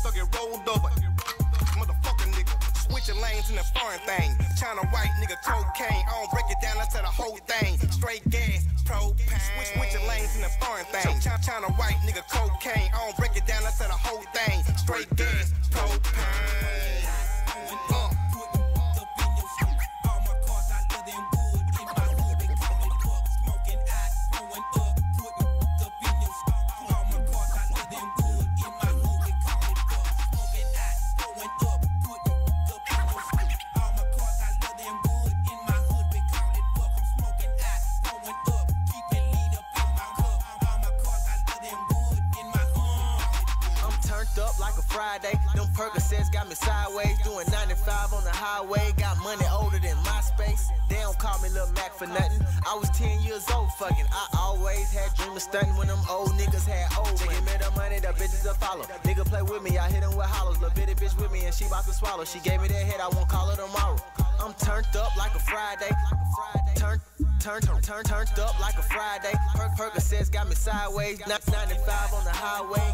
stuck it rolled over. Motherfucker nigga, switching lanes in the foreign thing. China white nigga, cocaine. I don't break it down, I said the whole thing. Straight gas, propane. Switching lanes in the foreign thing. China white nigga, cocaine. I don't break it down, I said the whole thing. Straight gas, propane. Friday, them Percocets got me sideways, doing 95 on the highway, got money older than MySpace. They don't call me Lil Mac for nothing. I was 10 years old fucking. I always had dream of stunting when them old niggas had old. They give me the money, the bitches will follow. Nigga play with me, I hit him with hollows. Lil bitty bitch with me and she about to swallow. She gave me that head, I won't call her tomorrow. I'm turned up like a Friday. Turned up like a Friday. Percocets got me sideways, 95 on the highway.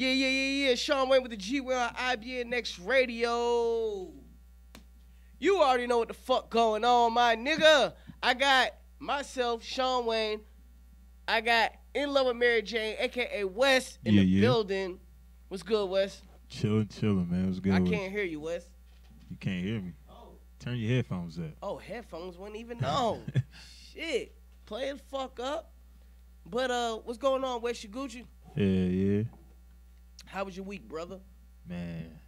Yeah. Sean Wayne with the G-Way on IBNX Radio. You already know what the fuck going on, my nigga. I got myself, Sean Wayne. I got In Love with Mary Jane, a.k.a. Wes, in the building. What's good, Wes? Chilling, man. What's good? I can't hear you, Wes. You can't hear me? Oh. Turn your headphones up. Oh, headphones wasn't even on. Shit. Play the fuck up. But, what's going on, Wes? You Gucci? Yeah. How was your week, brother? Man,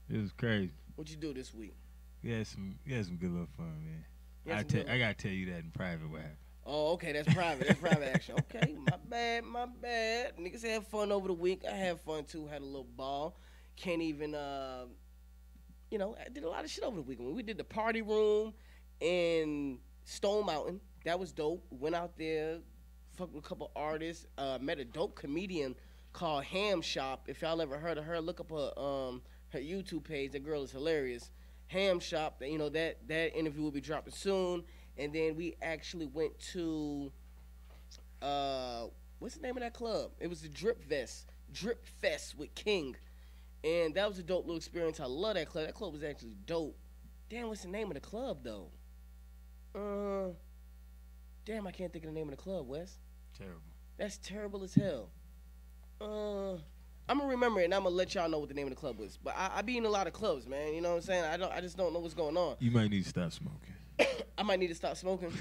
it was crazy. What you do this week? We had some good little fun, man. I gotta tell you that in private what happened. Oh, okay, that's private. That's private action. Okay, my bad. Niggas had fun over the week. I had fun too. Had a little ball. Can't even, I did a lot of shit over the weekend. We did the party room in Stone Mountain. That was dope. Went out there, fucked with a couple artists. Met a dope comedian called Ham Shop. If y'all ever heard of her, look up her YouTube page. That girl is hilarious. Ham Shop. That interview will be dropping soon. And then we actually went to what's the name of that club? It was the Drip Fest with King, and that was a dope little experience. I love that club. That club was actually dope. Damn, what's the name of the club though? Damn, I can't think of the name of the club. Wes. Terrible. That's terrible as hell. I'm gonna remember it, and I'm gonna let y'all know what the name of the club was. But I be in a lot of clubs, man. You know what I'm saying? I just don't know what's going on. You might need to stop smoking. I might need to stop smoking.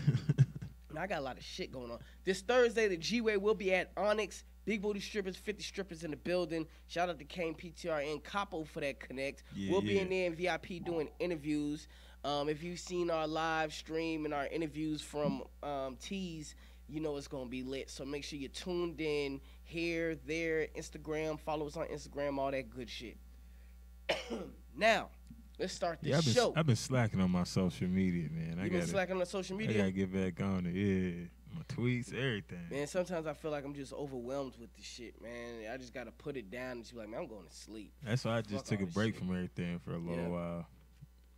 I got a lot of shit going on. This Thursday, the G-Way will be at Onyx. Big booty strippers, 50 strippers in the building. Shout out to Kane, PTR, and Capo for that connect. We'll be in there in VIP doing interviews. If you've seen our live stream and our interviews from Tease, you know it's going to be lit. So make sure you're tuned in here, there, Instagram. Follow us on Instagram, all that good shit. Now, let's start this show. I've been slacking on my social media, man. You been slacking on social media? I got to get back on it, yeah. My tweets, everything. Man, sometimes I feel like I'm just overwhelmed with this shit, man. I just got to put it down and just be like, man, I'm going to sleep. That's why I just took a break from everything for a little while.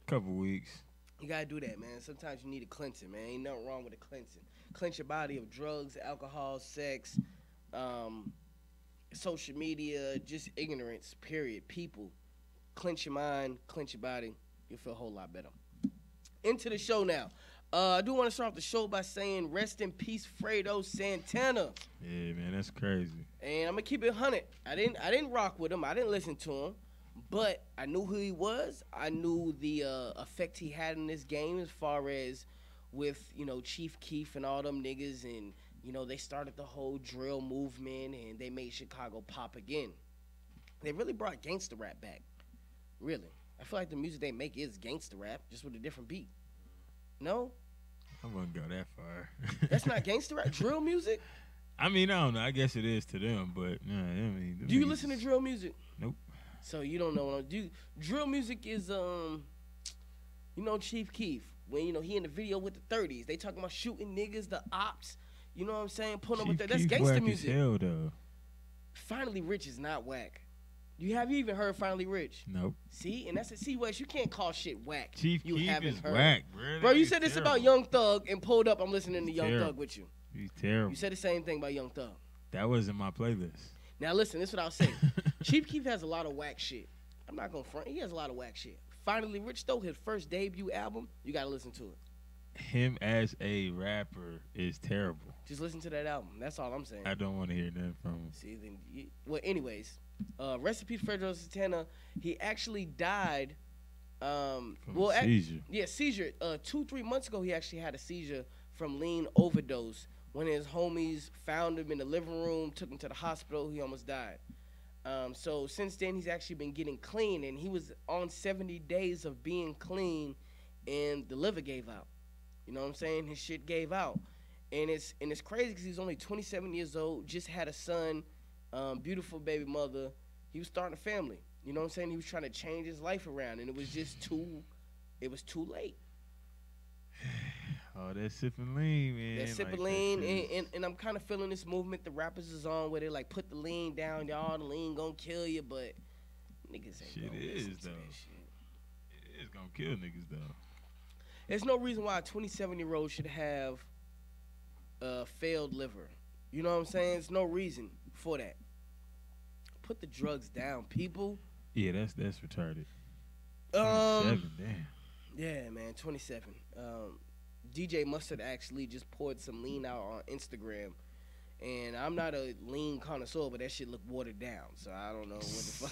Couple weeks. You got to do that, man. Sometimes you need a cleansing, man. Ain't nothing wrong with a cleansing. Cleanse your body of drugs, alcohol, sex, social media, just ignorance, period. People. Cleanse your mind, cleanse your body. You'll feel a whole lot better. Into the show now. I do want to start off the show by saying rest in peace, Fredo Santana. Yeah, man, that's crazy. And I'm gonna keep it 100. I didn't rock with him. I didn't listen to him, but I knew who he was. I knew the effect he had in this game as far as with Chief Keef and all them niggas, and they started the whole drill movement and they made Chicago pop again. They really brought gangster rap back. Really, I feel like the music they make is gangster rap, just with a different beat. No? I wouldn't go that far. That's not gangster rap? Drill music? I mean, I don't know. I guess it is to them, but I mean. Do you listen to drill music? Nope. So you don't know. Drill music is Chief Keef, when he in the video with the 30s, they talking about shooting niggas, the ops. You know what I'm saying? Putting them with that. That's gangster music. As hell, though. Finally Rich is not whack. Have you even heard Finally Rich? Nope. See, and that's Wes. You can't call shit whack. Chief you Keef haven't is heard. Whack, bro. Bro, you said this about Young Thug and pulled up. I'm listening to Young Thug with you. He's terrible. You said the same thing about Young Thug. That wasn't my playlist. Now listen, this is what I'll say. Chief Keef has a lot of whack shit. I'm not gonna front. He has a lot of whack shit. Finally Rich though, his first debut album, you gotta listen to it. Him as a rapper is terrible. Just listen to that album. That's all I'm saying. I don't want to hear nothing from him. See, then anyways, rest in peace, Fredro Santana. He actually died. From a seizure. Seizure. 2-3 months ago, he actually had a seizure from lean overdose. When his homies found him in the living room, took him to the hospital, he almost died. So since then, he's actually been getting clean, and he was on 70 days of being clean, and the liver gave out. You know what I'm saying? His shit gave out, and it's crazy because he's only 27 years old, just had a son, beautiful baby mother. He was starting a family. You know what I'm saying? He was trying to change his life around, and it was too late. Oh, that sipping lean, man. That sipping lean, and I'm kind of feeling this movement the rappers is on where they like put the lean down, y'all. The lean gonna kill you, but niggas ain't shit gonna is listen though. to that shit. It is gonna kill niggas though. There's no reason why a 27-year-old should have a failed liver. You know what I'm saying? There's no reason for that. Put the drugs down, people. Yeah, that's retarded. 27, damn. Yeah, man, 27. DJ Mustard actually just poured some lean out on Instagram, and I'm not a lean connoisseur, but that shit looked watered down. So I don't know what the fuck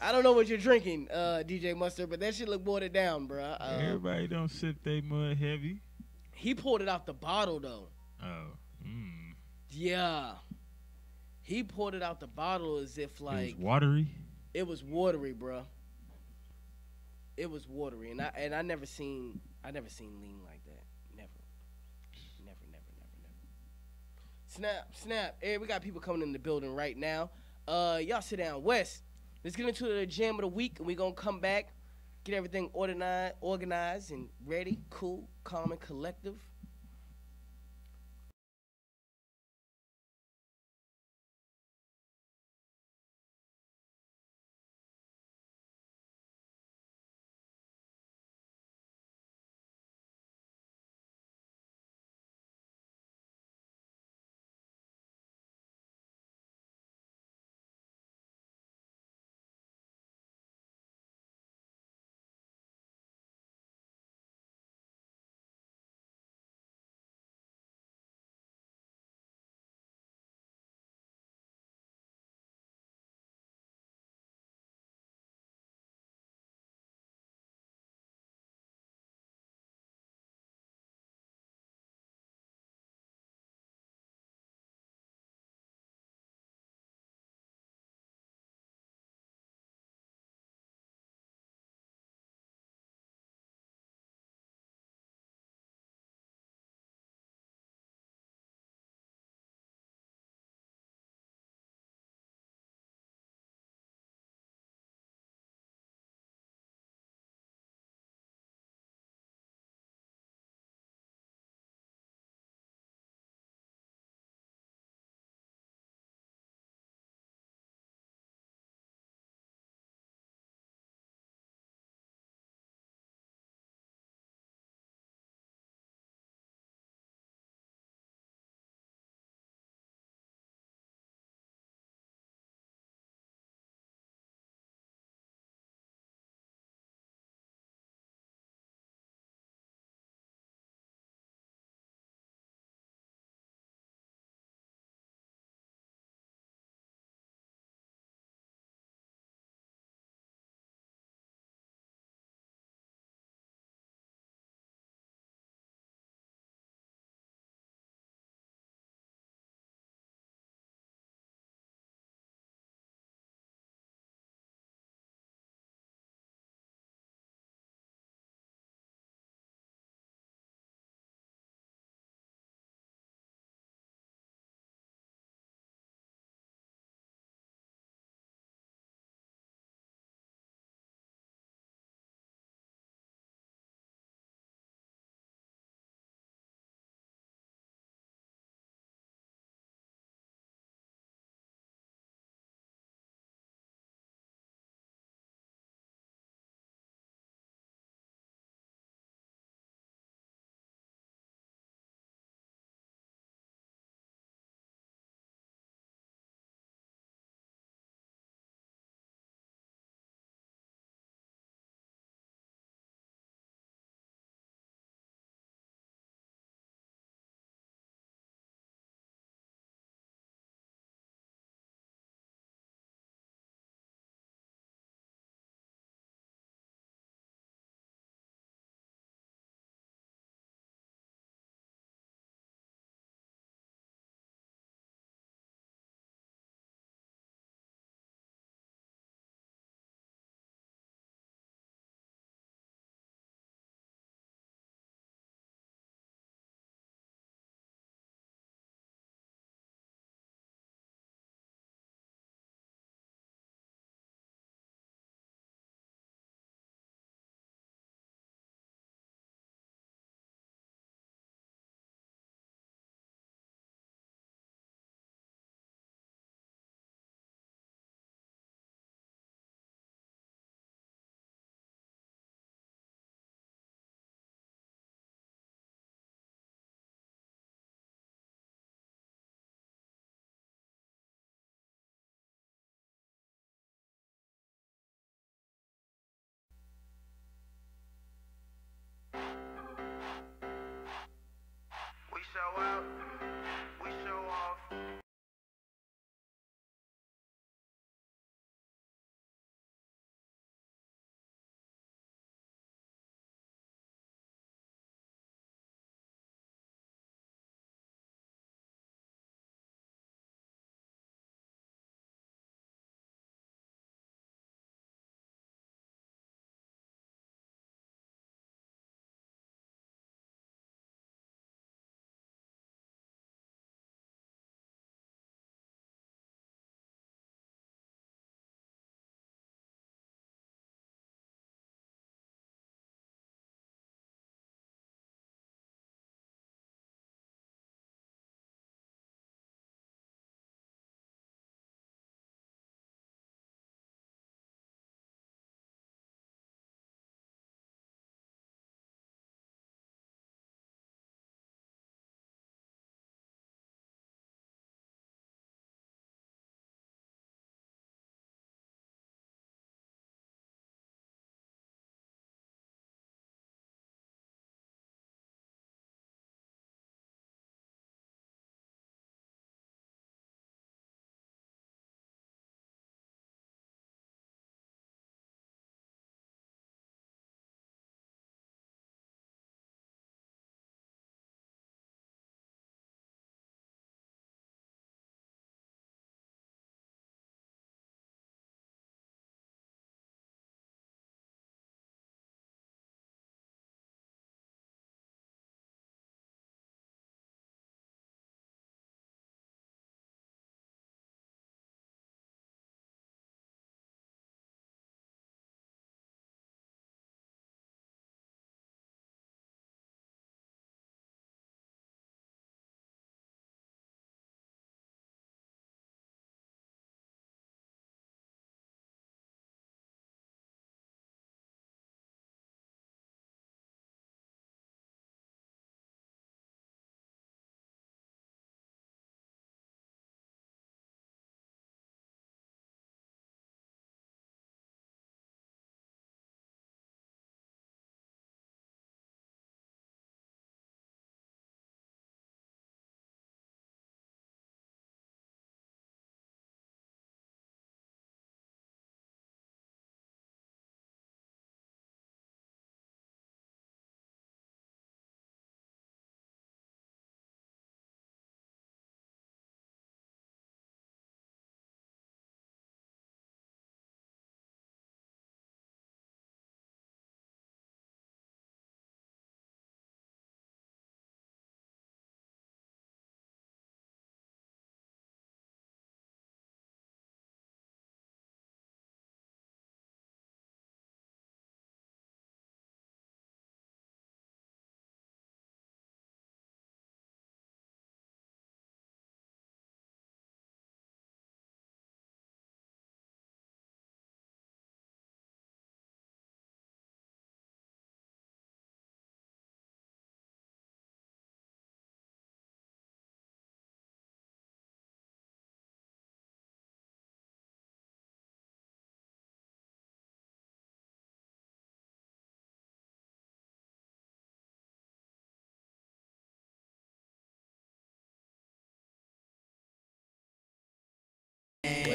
I don't know what you're drinking, DJ Mustard, but that shit looked watered down, bro. Everybody don't sip they mud heavy. He poured it out the bottle though. Oh. Yeah. He poured it out the bottle as if like it was watery. It was watery, bro. It was watery, and I never seen lean like that. Never. Snap. Hey, we got people coming in the building right now. Y'all sit down, Wes. Let's get into the jam of the week, and we gonna come back, get everything organized and ready, cool, calm, and collective.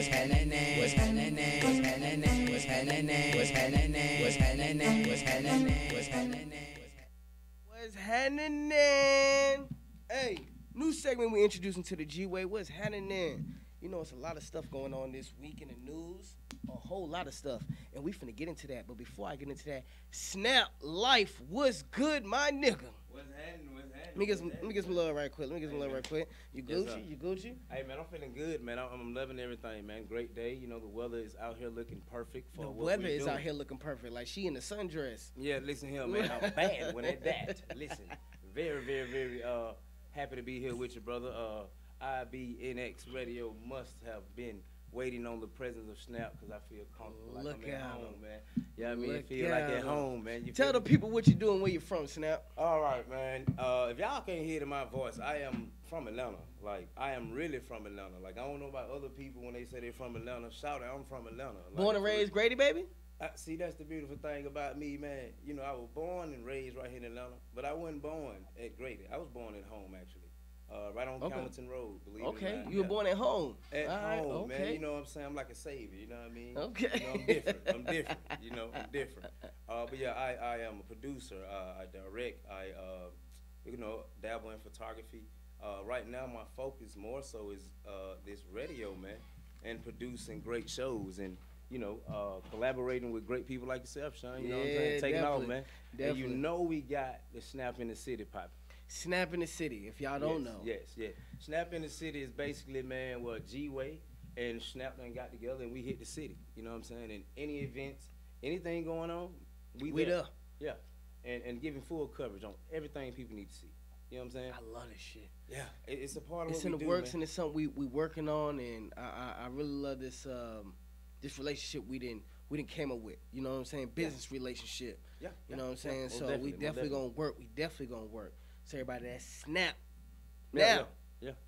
What's happening? What's happening? What's happening? What's happening? What's happening? What's happening? What's happening? What's happening? What's happening? Hey, new segment we introducing to the G-Way. What's happening? You know, it's a lot of stuff going on this week in the news. A whole lot of stuff. And we finna get into that. But before I get into that, Snap Life, what's good, my nigga? What's happening? Let me get some love right quick. You Gucci? Yes, You Gucci? Hey, man, I'm feeling good, man. I'm loving everything, man. Great day. You know, the weather is out here looking perfect for The what weather we're is doing. out here looking perfect. Like she in the sundress. Yeah, listen here, man. I'm bad when at that. Listen, very, very, very happy to be here with you, brother. IBNX Radio must have been waiting on the presence of Snap because I feel comfortable like I'm at home, man. Yeah, I mean, it feel like at home, man. Tell the people what you're doing, where you're from, Snap. All right, man. If y'all can't hear it in my voice, I am from Atlanta. Like, I am really from Atlanta. Like, I don't know about other people when they say they're from Atlanta. Shout out, I'm from Atlanta. Like, Born and raised Grady, baby? See, that's the beautiful thing about me, man. You know, I was born and raised right here in Atlanta, but I wasn't born at Grady. I was born at home, actually. Right on Campbellton Road, believe it or not. You were born at home. At home, okay. man. You know what I'm saying? I'm like a savior, you know what I mean? Okay. You know, I'm different. You know, I'm different. But yeah, I am a producer. I direct. You know, dabble in photography. Right now, my focus more so is this radio, man, and producing great shows and, you know, collaborating with great people like yourself, Sean. You know what I'm saying? Taking off, man. Definitely. And you know we got the Snap in the City popping. Snap in the City, if y'all don't know. Yes. Snap in the City is basically, man, what G-Way and Snap done got together and we hit the city. You know what I'm saying? And any events, anything going on, we there. Yeah. And giving full coverage on everything people need to see. You know what I'm saying? I love this shit. Yeah. It's a part of it's what we in the do, works, man. and it's something we working on, and I really love this this relationship we didn't came up with. You know what I'm saying? Business relationship. Yeah. You know what I'm saying? Most So we definitely gonna work. We definitely gonna work. So everybody that Snap. Now,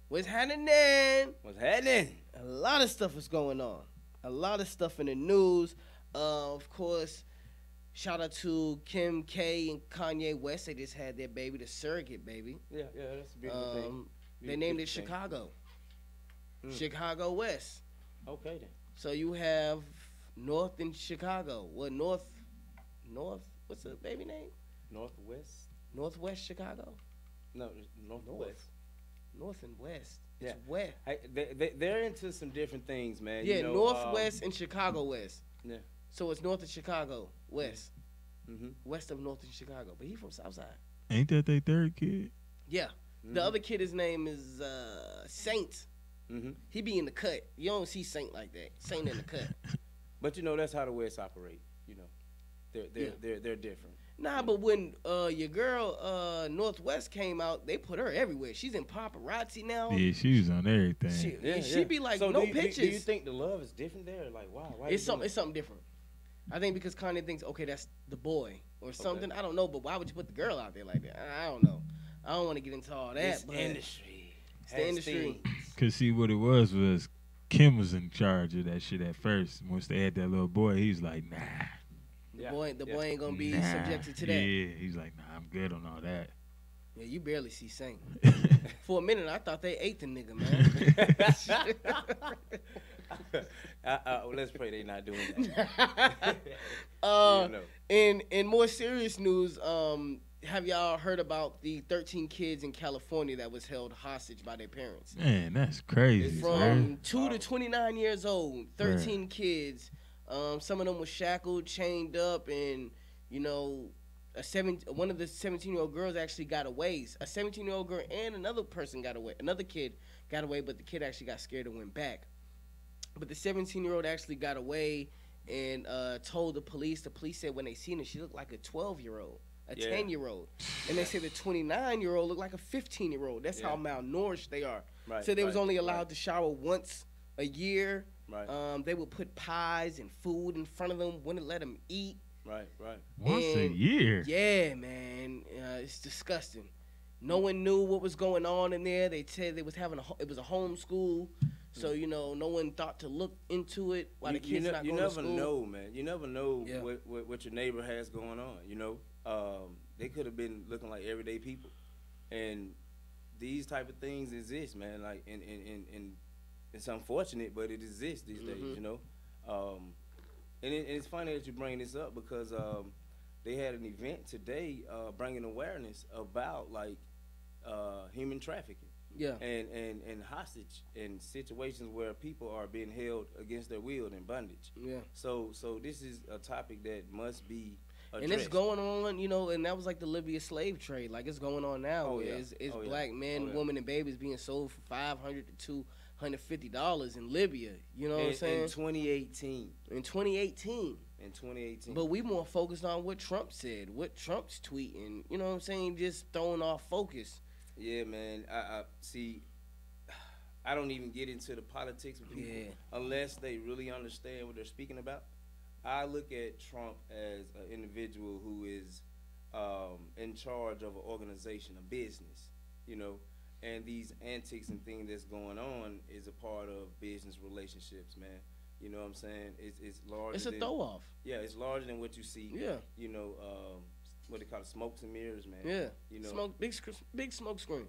what's happening? What's happening? A lot of stuff is going on. A lot of stuff in the news. Of course, shout out to Kim K and Kanye West. They just had their baby, the surrogate baby. Yeah, that's a beautiful thing. They named it Chicago. Chicago West. Okay then. So you have North in Chicago. What North? What's the baby name? Northwest. Northwest Chicago. No, Northwest. North and West. Yeah. It's west. Hey, they're into some different things, man. Yeah, you know, Northwest and Chicago West. Yeah. So it's north of Chicago West. Mm-hmm. West of north of Chicago. But he from Southside. Ain't that their third kid? Yeah. The other kid, his name is Saint. Mm-hmm. He be in the cut. You don't see Saint like that. Saint in the cut. But you know that's how the West operate. You know, they're different. Nah, but when your girl Northwest came out, they put her everywhere. She's in paparazzi now. Yeah, she was on everything. She be like, so no do pictures. Do you think the love is different there? Like, why? It's something different. I think because Kanye thinks, okay, that's the boy or something. I don't know, but why would you put the girl out there like that? I don't know. I don't want to get into all that. It's but industry. It's the industry. Cause see what it was Kim was in charge of that shit at first. Once they had that little boy, he's like, nah. The boy ain't gonna be subjected to that. Yeah, he's like, nah, I'm good on all that. Yeah, you barely see Saint. For a minute, I thought they ate the nigga, man. Let's pray they not doing that. In more serious news, have y'all heard about the 13 kids in California that was held hostage by their parents? Man, that's crazy. From 2 to 29 years old, 13 kids. Some of them were shackled, chained up, and you know, one of the 17-year-old girls actually got away. A 17-year-old girl and another person got away. Another kid got away, but the kid actually got scared and went back. But the 17-year-old actually got away and told the police. The police said when they seen her, she looked like a 12-year-old, a 10-year-old. And they said the 29-year-old looked like a 15-year-old. That's how malnourished they are. Right, so they was only allowed to shower once a year. Right. They would put pies and food in front of them, wouldn't let them eat. Right. Once a year? Yeah, man. It's disgusting. No one knew what was going on in there. They said they was it was a homeschool. So, you know, no one thought to look into it while the kids not going to school. You never know, man. You never know what your neighbor has going on, you know. They could have been looking like everyday people. And these type of things exist, man. Like, and it's unfortunate, but it exists these days, you know. And it's funny that you bring this up because they had an event today bringing awareness about like human trafficking. Yeah. And hostage and situations where people are being held against their will in bondage. Yeah. So this is a topic that must be addressed. And it's going on, you know, and that was like the Libya slave trade. Like it's going on now. Oh, yeah. It's Oh, yeah. black men, Oh, yeah. women, and babies being sold for $500 to $250 in Libya. You know what I'm saying? In 2018. In 2018. In 2018. But we more focused on what Trump said, what Trump's tweeting. You know what I'm saying? Just throwing off focus. Yeah, man. I see. I don't even get into the politics with people unless they really understand what they're speaking about. I look at Trump as an individual who is in charge of an organization, a business, you know, and these antics and things that's going on is a part of business relationships, man. You know what I'm saying? It's larger. It's a throw off. Yeah, it's larger than what you see. Yeah. You know, what they call it, smokes and mirrors, man. Yeah. You know, Smoke, big smoke screen.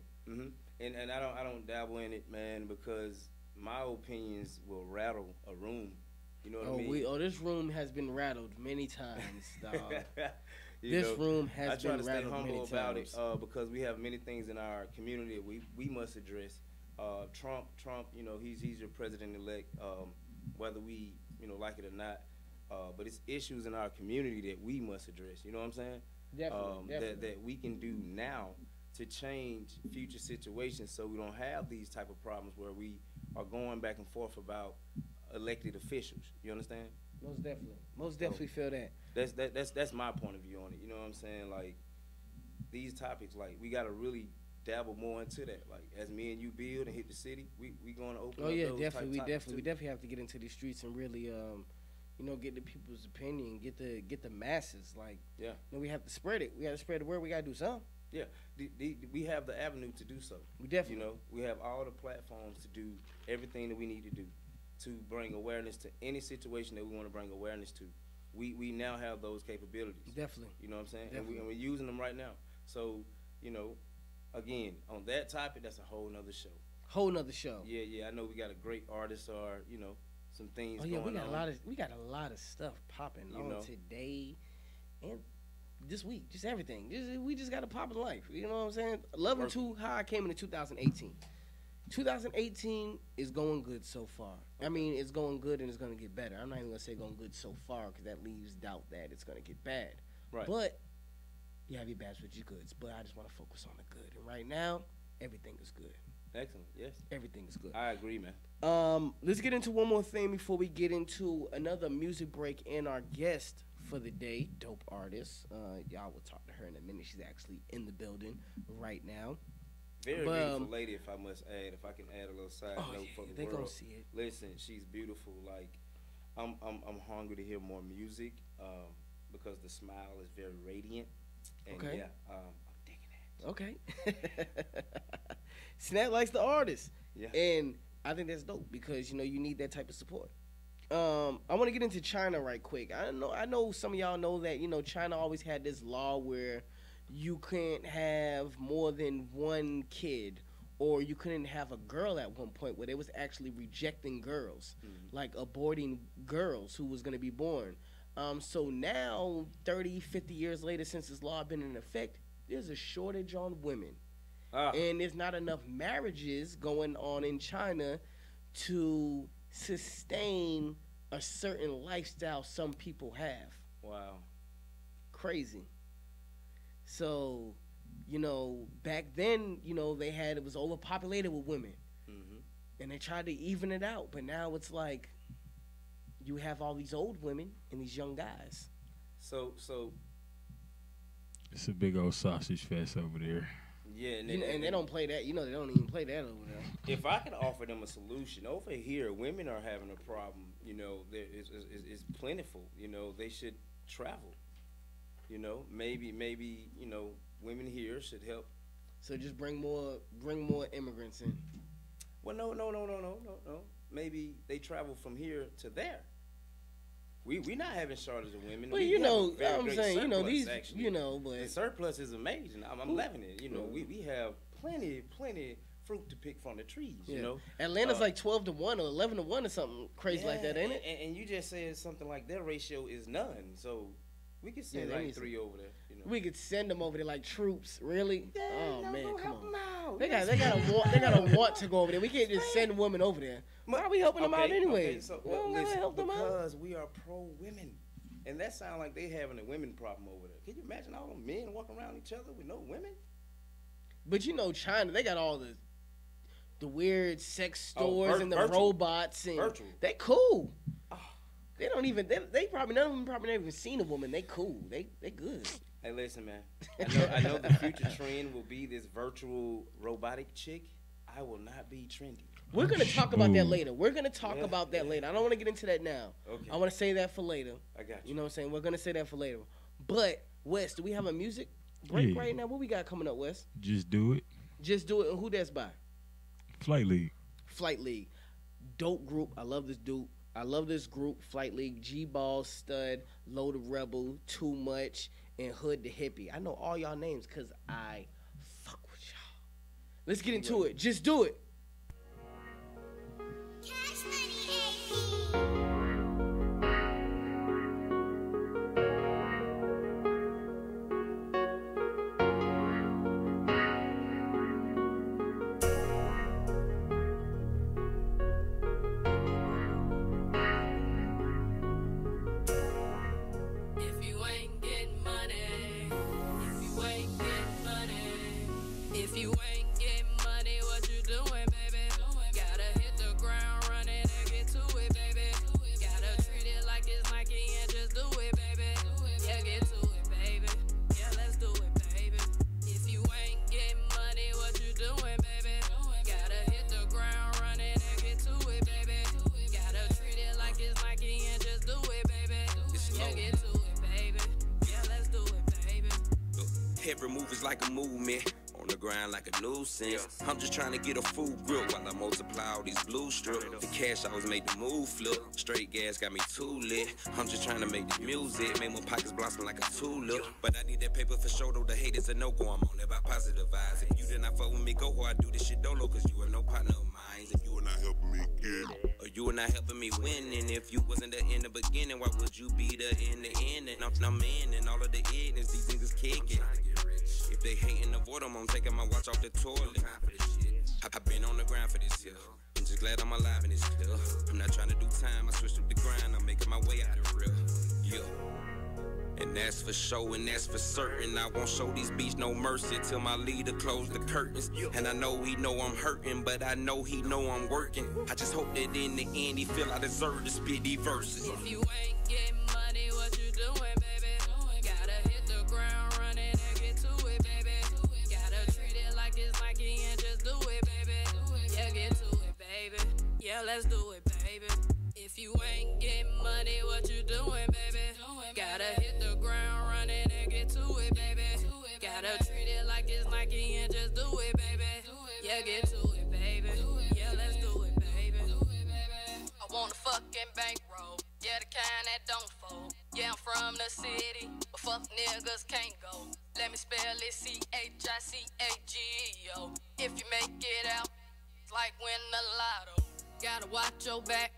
And I don't dabble in it, man, because my opinions will rattle a room. You know what I mean? This room has been rattled many times, dog. You This know, room has been rattled many times. I try to stay humble about it because we have many things in our community that we must address. Trump, you know, he's your president-elect, whether we, you know, like it or not. But it's issues in our community that we must address. You know what I'm saying? Definitely. That we can do now to change future situations so we don't have these type of problems where we are going back and forth about elected officials. You understand? Most definitely feel that. That's my point of view on it. You know what I'm saying? Like these topics, like we gotta really dabble more into that. Like as me and you build and hit the city, we gonna open up those definitely. We type definitely have to get into these streets and really you know, get the people's opinion, get the masses. Like, yeah, you know, we have to spread it. We got to spread the word. We got to do something. Yeah, we have the avenue to do so. We definitely, you know, we have all the platforms to do everything that we need to do to bring awareness to any situation that we want to bring awareness to. We now have those capabilities. Definitely. You know what I'm saying? Definitely. And we're using them right now. So, you know, again, on that topic, that's a whole nother show. Whole nother show. Yeah. I know we got a great artist or, you know, some things we got on. we got a lot of stuff popping on today and this week. Just everything. We just got a popping life. You know what I'm saying? Level 2 high came into 2018. 2018 is going good so far. I mean, it's going good and it's going to get better. I'm not even going to say going good so far because that leaves doubt that it's going to get bad. Right. But you have your bads with your goods. But I just want to focus on the good. And right now, everything is good. Excellent. Yes. Everything is good. I agree, man. Let's get into one more thing before we get into another music break and our guest for the day, dope artist. Y'all will talk to her in a minute. She's actually in the building right now. Very beautiful lady, if I must add. If I can add a little side note for the they world. Gonna see it. Listen, she's beautiful. Like, I'm hungry to hear more music because the smile is very radiant. And okay. Yeah, I'm digging it. Okay. Snap likes the artist. Yeah. And I think that's dope because, you know, you need that type of support. I want to get into China right quick. I know some of y'all know that, you know, China always had this law where you can't have more than one kid, or you couldn't have a girl at one point where they was actually rejecting girls, like aborting girls who was going to be born. So now, 30, 50 years later, since this law been in effect, there's a shortage on women. And there's not enough marriages going on in China to sustain a certain lifestyle some people have. Wow. Crazy. So, you know, back then, you know, it was overpopulated with women. And they tried to even it out. But now it's like you have all these old women and these young guys. So it's a big old sausage fest over there. Yeah, and they don't play that. You know, they don't even play that over there. If I could offer them a solution, over here, women are having a problem. You know, it's plentiful. You know, they should travel. You know, maybe you know, women here should help. So just bring more immigrants in. Well, no. Maybe they travel from here to there. We not having shortage of women. Well, you know, I'm saying, you know, these, actually. You know, but the surplus is amazing. I'm loving it. You know, we have plenty fruit to pick from the trees. Yeah. You know, Atlanta's like 12-1 or 11-1 or something crazy like that, ain't it? And you just said something like their ratio is none. So we could send like 3 over there. You know, we could send them over there like troops. Really? yeah, Oh man, go come help on. them out. They gotta want to go over there. We can't just send women over there. Why are we helping them out anyway? Okay, so We don't gotta listen, help them out. because we are pro women, and that sounds like they having a women problem over there. Can you imagine all them men walking around each other with no women? But you know, China, they got all the weird sex stores and the virtual. robots and Virtual. they cool. Oh. They don't even they probably none of them probably never even seen a woman. They cool. They good. Hey, listen, man. I know the future trend will be this virtual robotic chick. I will not be trendy. We're gonna talk about that Ooh. later. We're gonna talk about that later. I don't want to get into that now. Okay. I want to say that for later. I got you. You know what I'm saying? We're gonna say that for later. But Wes, do we have a music break Yeah. right now? What we got coming up, Wes? Just do it. Just do it. And who that's by? Flight League. Flight League. Dope group. I love this dude. I love this group. Flight League, G-Ball, Stud, Loaded Rebel, Too Much, and Hood the Hippie. I know all y'all names because I fuck with y'all. Let's get into it. Just do it. Cash Money AP. If you ain't getting money, if you ain't getting money, if you ain't getting money, what you doing, baby? Gotta hit the ground running and get to it, baby. Gotta treat it like it's Nike and just do it, baby. Yeah, get to it, baby. Yeah, let's do it, baby. If you ain't getting money, what you doing, baby? Gotta hit the ground running and get to it, baby. Gotta treat it like it's Nike and just do it, baby. Yeah, get to it, baby. Yeah, let's do it, baby. Every move is like a movement. On the grind like a nuisance. I'm just trying to get a full grip while I multiply all these blue strips. The cash always make the move flip. Straight gas got me too lit. I'm just trying to make the music. Make my pockets blossom like a tulip. But I need that paper for sure though. The hate is a no-go. I'm on that by positive vibes. If you did not fuck with me, go where I do this shit dolo. Cause you are no partner of mine. If you are not helping me get or you are not helping me win. And if you wasn't the in the beginning, why would you be the in the end? And I'm in and all of the ignorance these niggas kicking. If they hating, avoid them, I'm taking my watch off the toilet. I've been on the grind for this here. I'm just glad I'm alive in this clear. I'm not trying to do time, I switched up the grind. I'm making my way out of real. Yeah. And that's for sure, and that's for certain. I won't show these beats no mercy till my leader close the curtains. And I know he know I'm hurting, but I know he know I'm working. I just hope that in the end he feel I deserve to spit these verses. If you ain't getting money, what you doing, baby? Gotta hit the ground running and get to it, baby. Gotta treat it like it's Nike and just do it, baby. Yeah, get to it, baby. Yeah, let's do it, baby. If you ain't getting money, what you doing, baby? Gotta hit the ground running and get to it, baby. Gotta treat it like it's Nike and just do it, baby. Yeah, get to it, baby. Yeah, let's do it, baby. I want a fucking bankroll. Yeah, the kind that don't fold. Yeah, I'm from the city, but fuck niggas can't go. Let me spell it CHICAGO. If you make it out, it's like winning the lotto. Gotta watch your back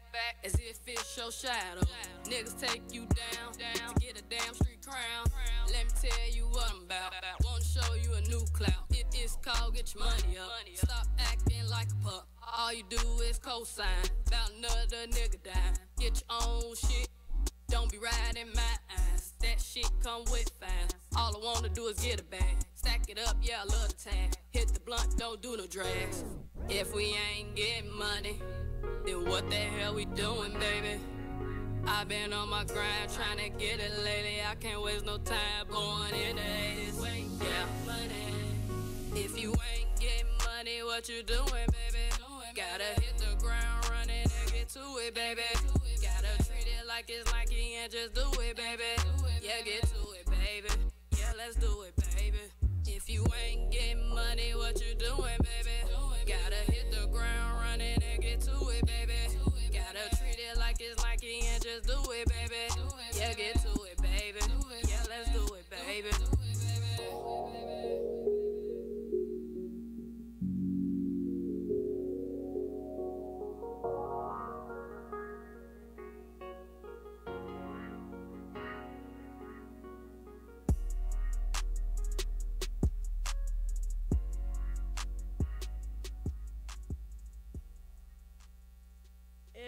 as if it's your shadow. Niggas take you down to get a damn street crown. Let me tell you what I'm about. Wanna show you a new clout. It is called get your money up. Stop acting like a pup. All you do is co-sign about another nigga dying. Get your own shit. Don't be riding my eyes. That shit come with fine. All I wanna do is get a bag. Stack it up, yeah, I love the tag. Hit the blunt, don't do no drags. If we ain't getting money, then what the hell we doing, baby? I've been on my grind trying to get it lately. I can't waste no time going in the 80s. Yeah, money. If you ain't getting money, what you doing, baby? Gotta hit the ground running and get to it, baby. Gotta treat it like it's Nike and just do it, baby. Yeah, get to it, baby. Yeah, let's do it, baby. If you ain't getting money, what you doing, baby? Gotta hit the ground running and get to it, baby. Gotta treat it like it's Nike and just do it, baby. Yeah, get to it, baby. Yeah, let's do it, baby.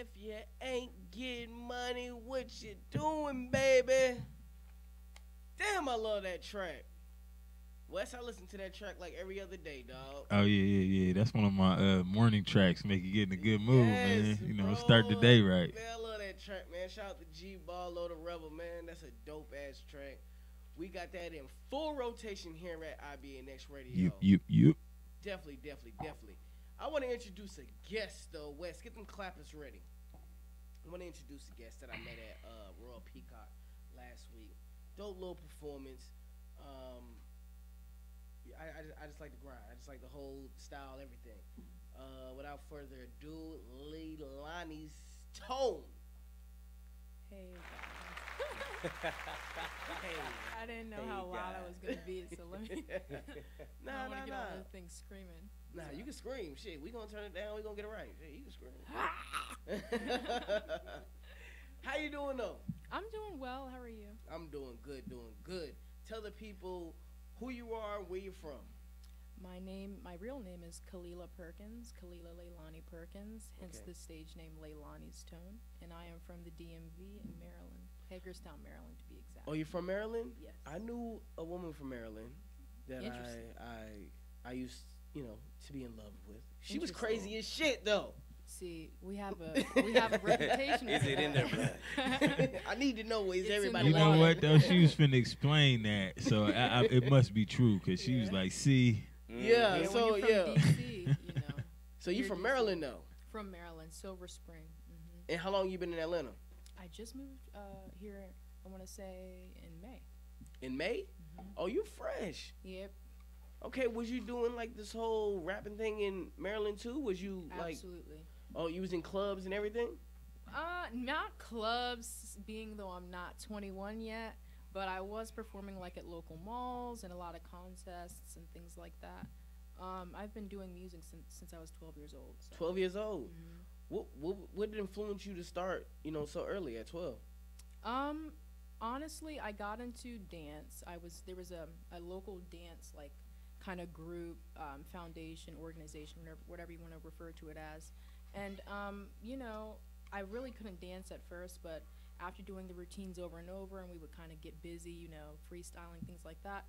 If you ain't getting money, what you doing, baby? Damn, I love that track. Wes, I listen to that track like every other day, dog. Oh yeah. That's one of my morning tracks. Make you get in a good mood, man. You know, bro. start the day right. Man, I love that track, man. Shout out to G Ballo the Rebel, man. That's a dope ass track. We got that in full rotation here at IBNX Radio. Yep. Definitely. I want to introduce a guest, though. Wes, get them clappers ready. I want to introduce a guest that I met at Royal Peacock last week. Dope little performance. I just like the grind. I just like the whole style, everything. Without further ado, Leilani's Tone. Hey Hey. I didn't know Hey, how loud I guys. was gonna be, so let me. Nah. I want to get all the things screaming. Nah, you can scream. Shit, we gonna turn it down. We gonna get it right. Shit, you can scream. How you doing though? I'm doing well. How are you? I'm doing good. Tell the people who you are and where you're from. My real name is Kalila Perkins, Kalila Leilani Perkins, hence Okay. the stage name Leilani's Tone, and I am from the DMV in Maryland, Hagerstown, Maryland, to be exact. Oh, you're from Maryland? Yes. I knew a woman from Maryland that Interesting. I used, to be in love with. She was Interesting. crazy as shit though. See, we have a reputation. Is for it in that. their blood? I need to know is It's in everybody You the know like what that? though? She was finna explain that, so it must be true because she was Yeah. like, "See, Yeah, Yeah, so when you're from yeah. DC, So you You're from DC. Maryland though? from Maryland, Silver Spring. And how long you been in Atlanta? I just moved here. I want to say in May. In May? Oh, you fresh. Yep, Okay, was you doing like this whole rapping thing in Maryland too? Was you like, absolutely. oh, you was in clubs and everything? Not clubs, being though I'm not 21 yet, but I was performing like at local malls and a lot of contests and things like that. I've been doing music since I was 12 years old. So. 12 years old. Mhm. What influenced you to start, so early at 12? Honestly, I got into dance. There was a local dance like kind of group, foundation, organization, whatever you want to refer to it as. And I really couldn't dance at first, but after doing the routines over and over, and we would kind of get busy, freestyling, things like that,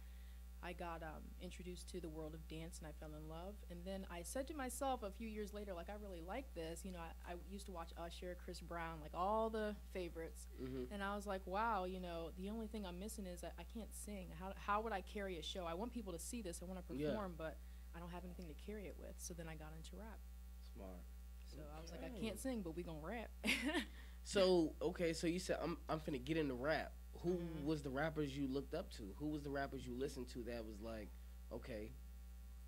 I got introduced to the world of dance, and I fell in love. And then I said to myself a few years later, like, I really like this. I used to watch Usher, Chris Brown, like all the favorites. Mm-hmm. And I was like, wow, the only thing I'm missing is I can't sing. How would I carry a show? I want people to see this. I want to perform, but I don't have anything to carry it with. So then I got into rap. Smart. So I was like, I can't sing, but we gonna rap. So you said I'm finna get into rap. Who Mhm. was the rappers you looked up to? Who was the rappers you listened to that was like, okay,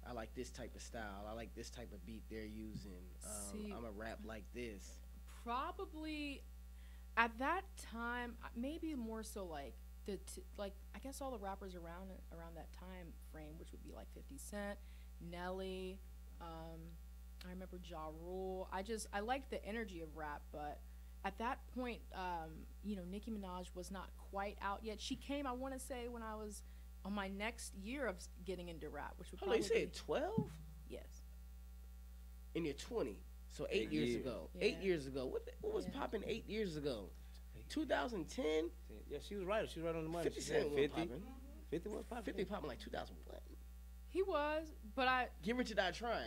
I like this type of style. I like this type of beat they're using. See- I'm a rap like this. Probably at that time, maybe more so like I guess all the rappers around that time frame, which would be like 50 Cent, Nelly. I remember Ja Rule. I liked the energy of rap, but at that point, Nicki Minaj was not quite out yet. She came, I want to say, when I was on my next year of getting into rap, which would Hold on, probably you said 12? yes. And you're 20. So 8 years years. ago. Yeah. 8 years ago. What was Yeah. popping 8 years ago? 2010? Yeah, she was right. She was right on the money. 50 She Cent said was 50. popping. 50 was popping. 50 popping like 2001. He was, but Get Rich or Die Trying.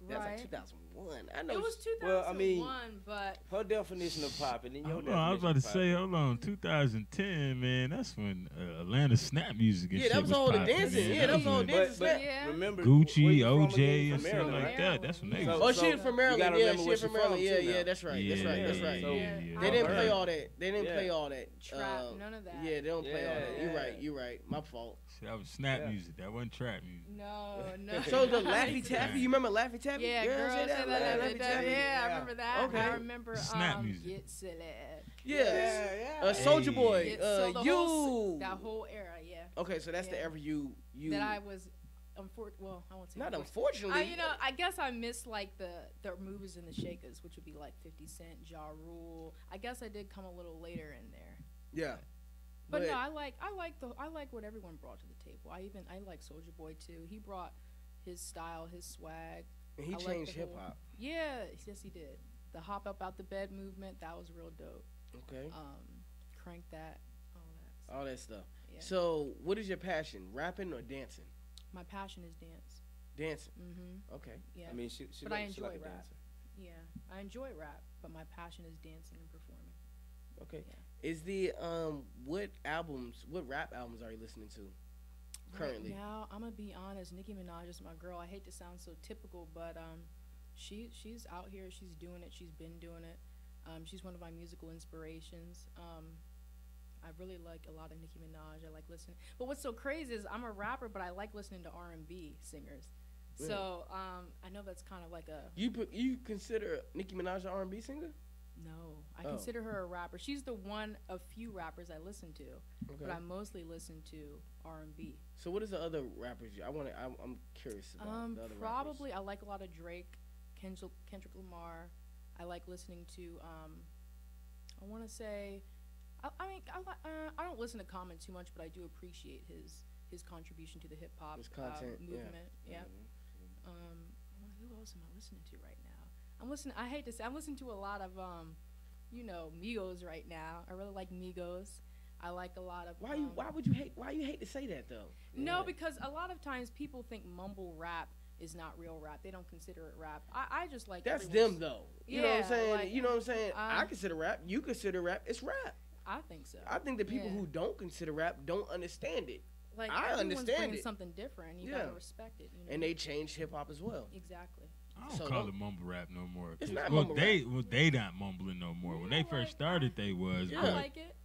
That's right. like 2001. I know. It was 2001, Well, I mean, but Her definition of popping and your hold definition on, I was about to of say, popping. hold on, 2010, man. That's when Atlanta snap music and Yeah, shit that was all the popping, dancing. man. Yeah, that was all when the dancing. But Yeah. remember, Gucci, where you from OJ, again? and From shit Maryland, like right? that. That's when they So- was. Oh, she from Maryland. gotta Yeah, remember she where from she Maryland. from, Yeah, too, yeah, now. that's right. Yeah, That's right. That's right. So- Yeah. They didn't I've play heard. all that. They didn't Yeah. play all that. trap, none of that. Yeah, they don't play all that. Yeah. You're right. You're right. My fault. That was snap Yeah. music. That wasn't trap music. No. So the Laffy Taffy, you remember Laffy Taffy? Yeah, girls say that. Laffy Taffy. Yeah, I remember that. Okay. I remember Snap music. Get Silly. Yeah. Soldier Boy. Get, so the You. that whole era, yeah. Okay, so that's the Yeah. era you. That I was, I won't say Not unfortunate. unfortunately. I guess I missed like the movers and the shakers, which would be like 50 Cent, Ja Rule. I guess I did come a little later in there. Yeah. But no, I like what everyone brought to the table. I like Soulja Boy too. He brought his style, his swag. And he I like changed the whole- hip hop. Yeah, yes he did. the hop up out the bed movement, that was real dope. Okay. Crank that, all that. All that stuff. Yeah. So, what is your passion? Rapping or dancing? My passion is dance. Dancing. Mm-hmm. Okay. Yeah. I mean, she But like, I she like enjoy a rap. dancer. Yeah, I enjoy rap, but my passion is dancing and performing. Okay. Yeah. Is the what rap albums are you listening to currently? Right now, I'm gonna be honest. Nicki Minaj is my girl. I hate to sound so typical, but she's out here. She's doing it. She's been doing it. She's one of my musical inspirations. I really like a lot of Nicki Minaj. I like listening. But what's so crazy is I'm a rapper, but I like listening to R&B singers. Yeah. So I know that's kind of like a You consider Nicki Minaj an R&B singer? no. I Oh. consider her a rapper. She's the one of few rappers I listen to, Okay. but I mostly listen to R&B. So what is the other rappers? I'm curious about the other Probably I like a lot of Drake, Kendrick Lamar. I like listening to I want to say I don't listen to Common too much, but I do appreciate his contribution to the hip hop His content, yeah. movement. Yeah. Who else am I listening to right now? I hate to say I'm listening to a lot of Migos right now. I really like Migos. I like a lot of Why you hate to say that though? No, because a lot of times people think mumble rap is not real rap. They don't consider it rap. I just like That's everyone's- them though. You know what I'm Yeah, saying? like, You know what I'm saying? I consider rap. You consider rap. It's rap. I think so. I think the people Yeah. who don't consider rap don't understand it. Like I everyone's understand bringing it. something different. You Yeah. gotta respect it. You know? And they changed hip hop as well. Exactly. I don't So call don't- it mumble rap no more. It's 'cause- not well, mumble they not mumbling no more. When they first started, they was. Yeah. I But, like it.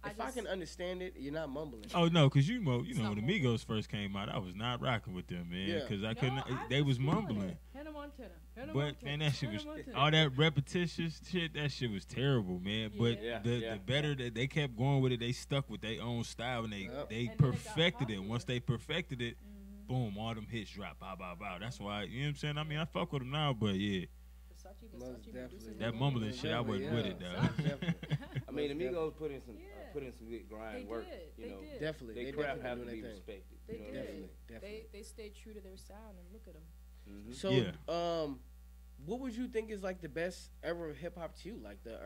If I can understand it, you're not mumbling. oh no, because you know not when the mumbling. Migos first came out, I was not rocking with them, man. Yeah. Because I No, couldn't. I They was feeling mumbling. it. Hannah Montana. But man, that shit was all that repetitious shit. That shit was terrible, man. But Yeah. the better that they kept going with it, they stuck with their own style and they Yep. they And then it got perfected it. popular. Once they perfected it, boom, all them hits drop. Bow bow bow. That's why you know what I'm saying. I mean, I fuck with them now, but yeah, Most definitely. that mumbling shit, I wasn't with it though. Most definitely. I mean, the Most Migos put in some Yeah. good grind They work. did. You They know, did. Definitely. they They craft definitely have to doing be their thing. respected. They you know did. what I mean? Definitely. They stayed true to their sound and look at them. Mhm. So, Yeah. what would you think is like the best ever of hip hop to you? Like the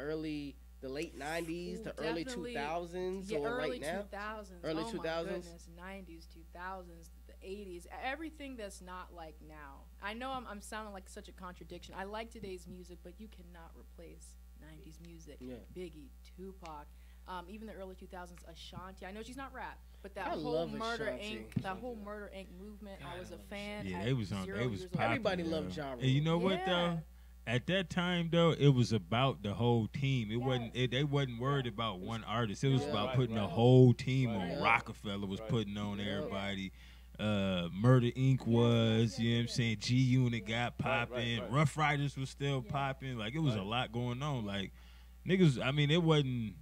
late '90s, Ooh, the early definitely. 2000s, Yeah, or early right now? 2000s. Early oh 2000s? my goodness, 90s, 2000s, the 80s, everything that's not like now. I know I'm sounding like such a contradiction. I like today's music, but you cannot replace 90s music. Yeah. Biggie, Tupac, even the early 2000s, Ashanti. I know she's not rap, but that I whole love Murder Ashanti. Inc. That whole Murder Inc. movement. I was a fan. Yeah, at they was on. 0 They was years old. popular. Everybody loved Ja And you know what Yeah. though? At that time though, it was about the whole team. It wasn't. They wasn't worried about one artist. It was Yeah. about Right, putting the right. whole team Right. on. Yeah. Rockefeller was Right. putting on Yeah. everybody. Murder Inc. was. You know what I'm saying? G Unit got Right, popping. right. Rough Riders was still Yeah. popping. Like it was a Right. lot going on. Like niggas. I mean, it wasn't.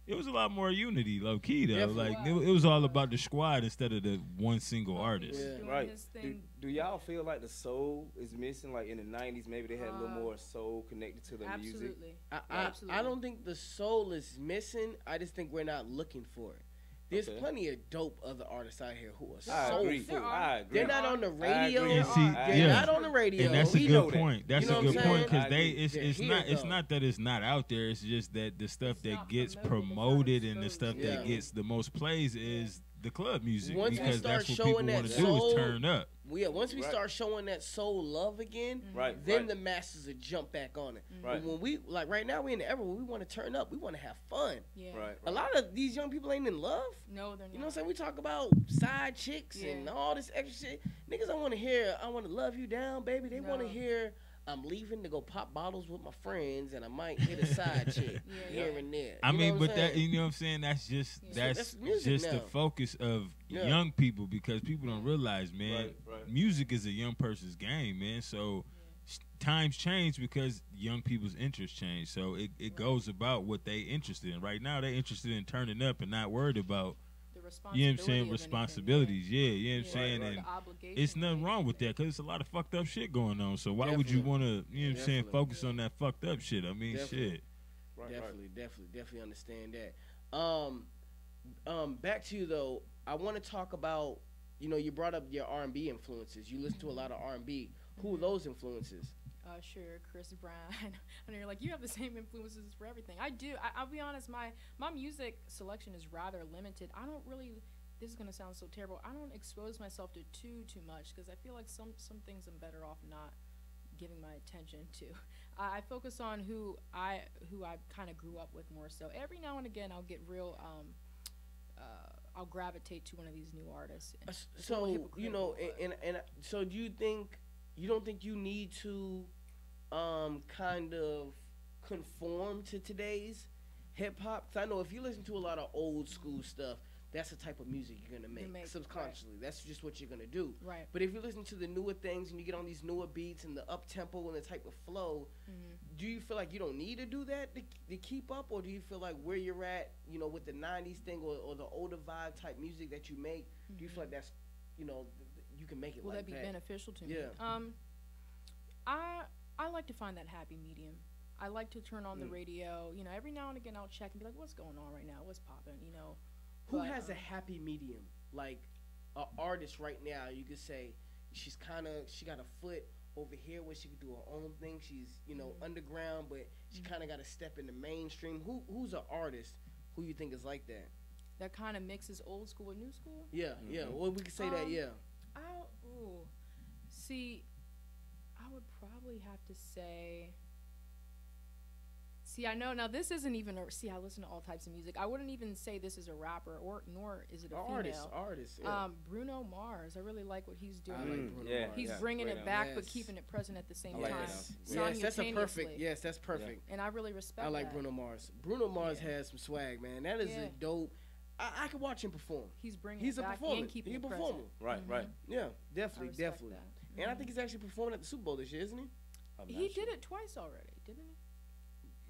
It was a lot more unity, low key though. Definitely. Like it was all about the squad instead of the one single artist. Yeah. Doing Right. his Do, thing. do y'all feel like the soul is missing? Like in the '90s, maybe they had a little Uh, more soul connected to the music. Absolutely. I Absolutely. don't think the soul is missing. I just think we're not looking for it. There's Okay. plenty of dope other artists out here who are I agree. soulful. There are. I agree. They're not on the I radio. agree. And see, They're yeah. not on the radio. And that's a We know good that. point. That's You know a what good I'm point saying? because I they agree. it's They're it's here, not it's though. not that it's not out there. It's just that the stuff It's that not gets promoted, it's not promoted and the exposed. stuff that Yeah. gets the most plays is the club music Once we because start that's what showing people that want to do soul, is turn up. Once we Right. start showing that soul love again, Right. then right. the masses will jump back on it. Right. But when we like right now, we in the era where we want to turn up. We want to have fun. Yeah. Right. A lot of these young people ain't in love. No, they're not. You know what I'm saying? We talk about side chicks and Yeah. all this extra shit. Niggas don't want to hear, I want to love you down, baby. They want to No. hear, I'm leaving to go pop bottles with my friends and I might hit a side chick Yeah, here yeah. and there. I You know mean, what but I'm that saying? you know what I'm saying? That's just Yeah. that's That's music just the now. focus of Yeah. young people because people don't realize, man, Right, right. music is a young person's game, man. So times change because young people's interests change. So it goes about what they interested in. Right now, they interested in turning up and not worried about The you know what I'm responsibility saying of responsibilities. Yeah, you know what I'm anything, saying. Right, And The obligation it's of nothing wrong with anything. that because it's a lot of fucked up shit going on. So why would you Definitely. want to, you know what I'm saying, Definitely. focus on that fucked up shit? I mean, Definitely. shit. Right, Definitely understand that. Back to you though. I want to talk about. You know, you brought up your R&B influences. You listen to a lot of R&B. Who are those influences? Usher, Chris Brown. And you're like, you have the same influences for everything. I do. I'll be honest, my music selection is rather limited. I don't really, this is going to sound so terrible, I don't expose myself to too much because I feel like some things I'm better off not giving my attention to. I focus on who I kind of grew up with more so. Every now and again, I'll get real, I'll gravitate to one of these new artists. So, you know, and so do you don't think you need to kind of conform to today's hip hop? Because I know if you listen to a lot of old school stuff, that's the type of music you're going to make subconsciously. Right. That's just what you're going to do. Right. But if you listen to the newer things and you get on these newer beats and the up tempo and the type of flow, do you feel like you don't need to do that to keep up? Or do you feel like where you're at, you know, with the 90s thing or the older vibe type music that you make, do you feel like that's, you know, you can make it Will like that that? be beneficial to me? Yeah. I like to find that happy medium. I like to turn on the radio. You know, every now and again I'll check and be like, what's going on right now? What's popping? You know. Who has a happy medium? Like an artist right now, you could say she got a foot over here where she could do her own thing. She's, you know, underground, but she kind of got to step in the mainstream. Who's an artist who you think is like that? That kind of mixes old school with new school? Yeah, yeah. Well, we could say that, yeah. See, I would probably have to say. See, I know now this isn't even I listen to all types of music. I wouldn't even say this is a rapper nor is it a female. Artist. Yeah. Bruno Mars. I really like what he's doing. I like Bruno Mars. He's bringing it back, but keeping it present at the same time. Yes, that's a perfect. Yes, that's perfect. And I really respect. I like Bruno Mars. Bruno Mars has some swag, man. That is a dope. I could watch him perform. He's bringing. He's it a back performer. And keeping He's a it performer. Present. Right. Yeah, definitely. And I think he's actually performing at the Super Bowl this year, isn't he? He did it twice already, didn't he?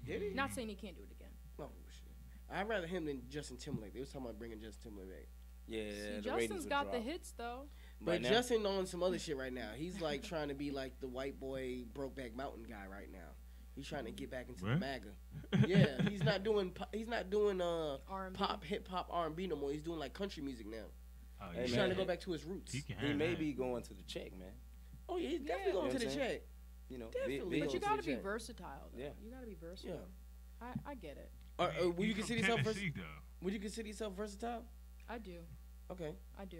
Did he? Not saying he can't do it again. Oh shit! I'd rather him than Justin Timberlake. They was talking about bringing Justin Timberlake back. Yeah, Justin's got the hits though. But Justin on some other shit right now. He's like trying to be like the white boy Brokeback Mountain guy right now. He's trying to get back into the MAGA. Yeah, he's not doing pop, hip hop, R&B no more. He's doing like country music now. Oh, he's trying to go back to his roots. He may be going to the check, man. Oh yeah, he's definitely going to the check. You know, definitely. But you got to be versatile. Though. Yeah, you got to be versatile. Yeah. I get it. Would you consider yourself Would you consider yourself versatile? I do. Okay. I do.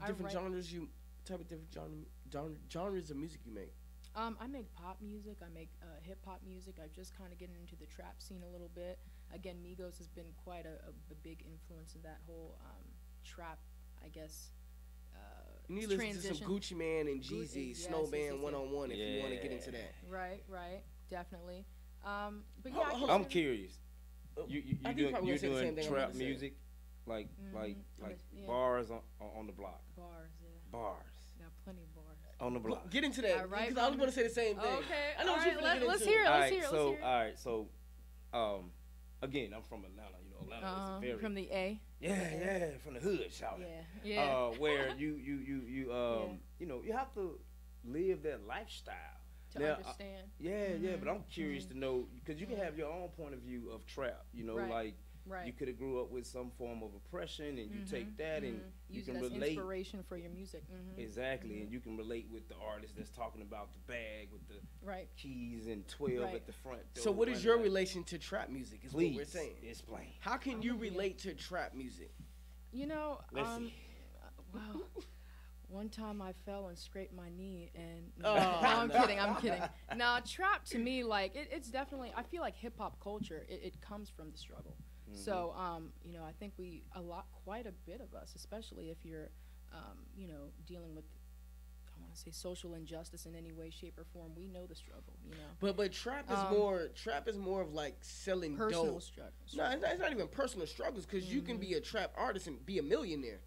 Different genres genres of music you make. I make pop music. I make hip hop music. I'm just kind of getting into the trap scene a little bit. Again, Migos has been quite a big influence in that whole trap, I guess. You need to listen to some Gucci Man and Jeezy, Snowman, one-on-one if you want to get into that. Right, definitely. But yeah, I'm curious. You're doing trap music, like bars on the block. Bars, yeah. Bars. Got plenty of bars. On the block. Get into that. Right, I was going to say the same thing. Okay. I know what you're going to let's hear it. All right. So, again, I'm from Atlanta. You know, Atlanta is very from the A. Yeah, from the hood, shout it. Yeah. Where you know, you have to live that lifestyle to understand. But I'm curious to know because you can have your own point of view of trap. You know, like you could have grew up with some form of oppression, and you take that and you can relate. Inspiration for your music. Exactly, and you can relate with the artist that's talking about the bag with the keys and 12 at the front door. So, what is your relation to trap music? Is what we're saying. Explain. How can you relate to trap music? You know, let's see. Wow. One time I fell and scraped my knee, and I'm kidding. Now, trap to me, like it's definitely. I feel like hip hop culture. It comes from the struggle. So, you know, I think quite a bit of us, especially if you're, you know, dealing with, I want to say social injustice in any way, shape, or form. We know the struggle, you know. But trap is more of like selling personal dope. Struggles. No, it's not even personal struggles because you can be a trap artist and be a millionaire.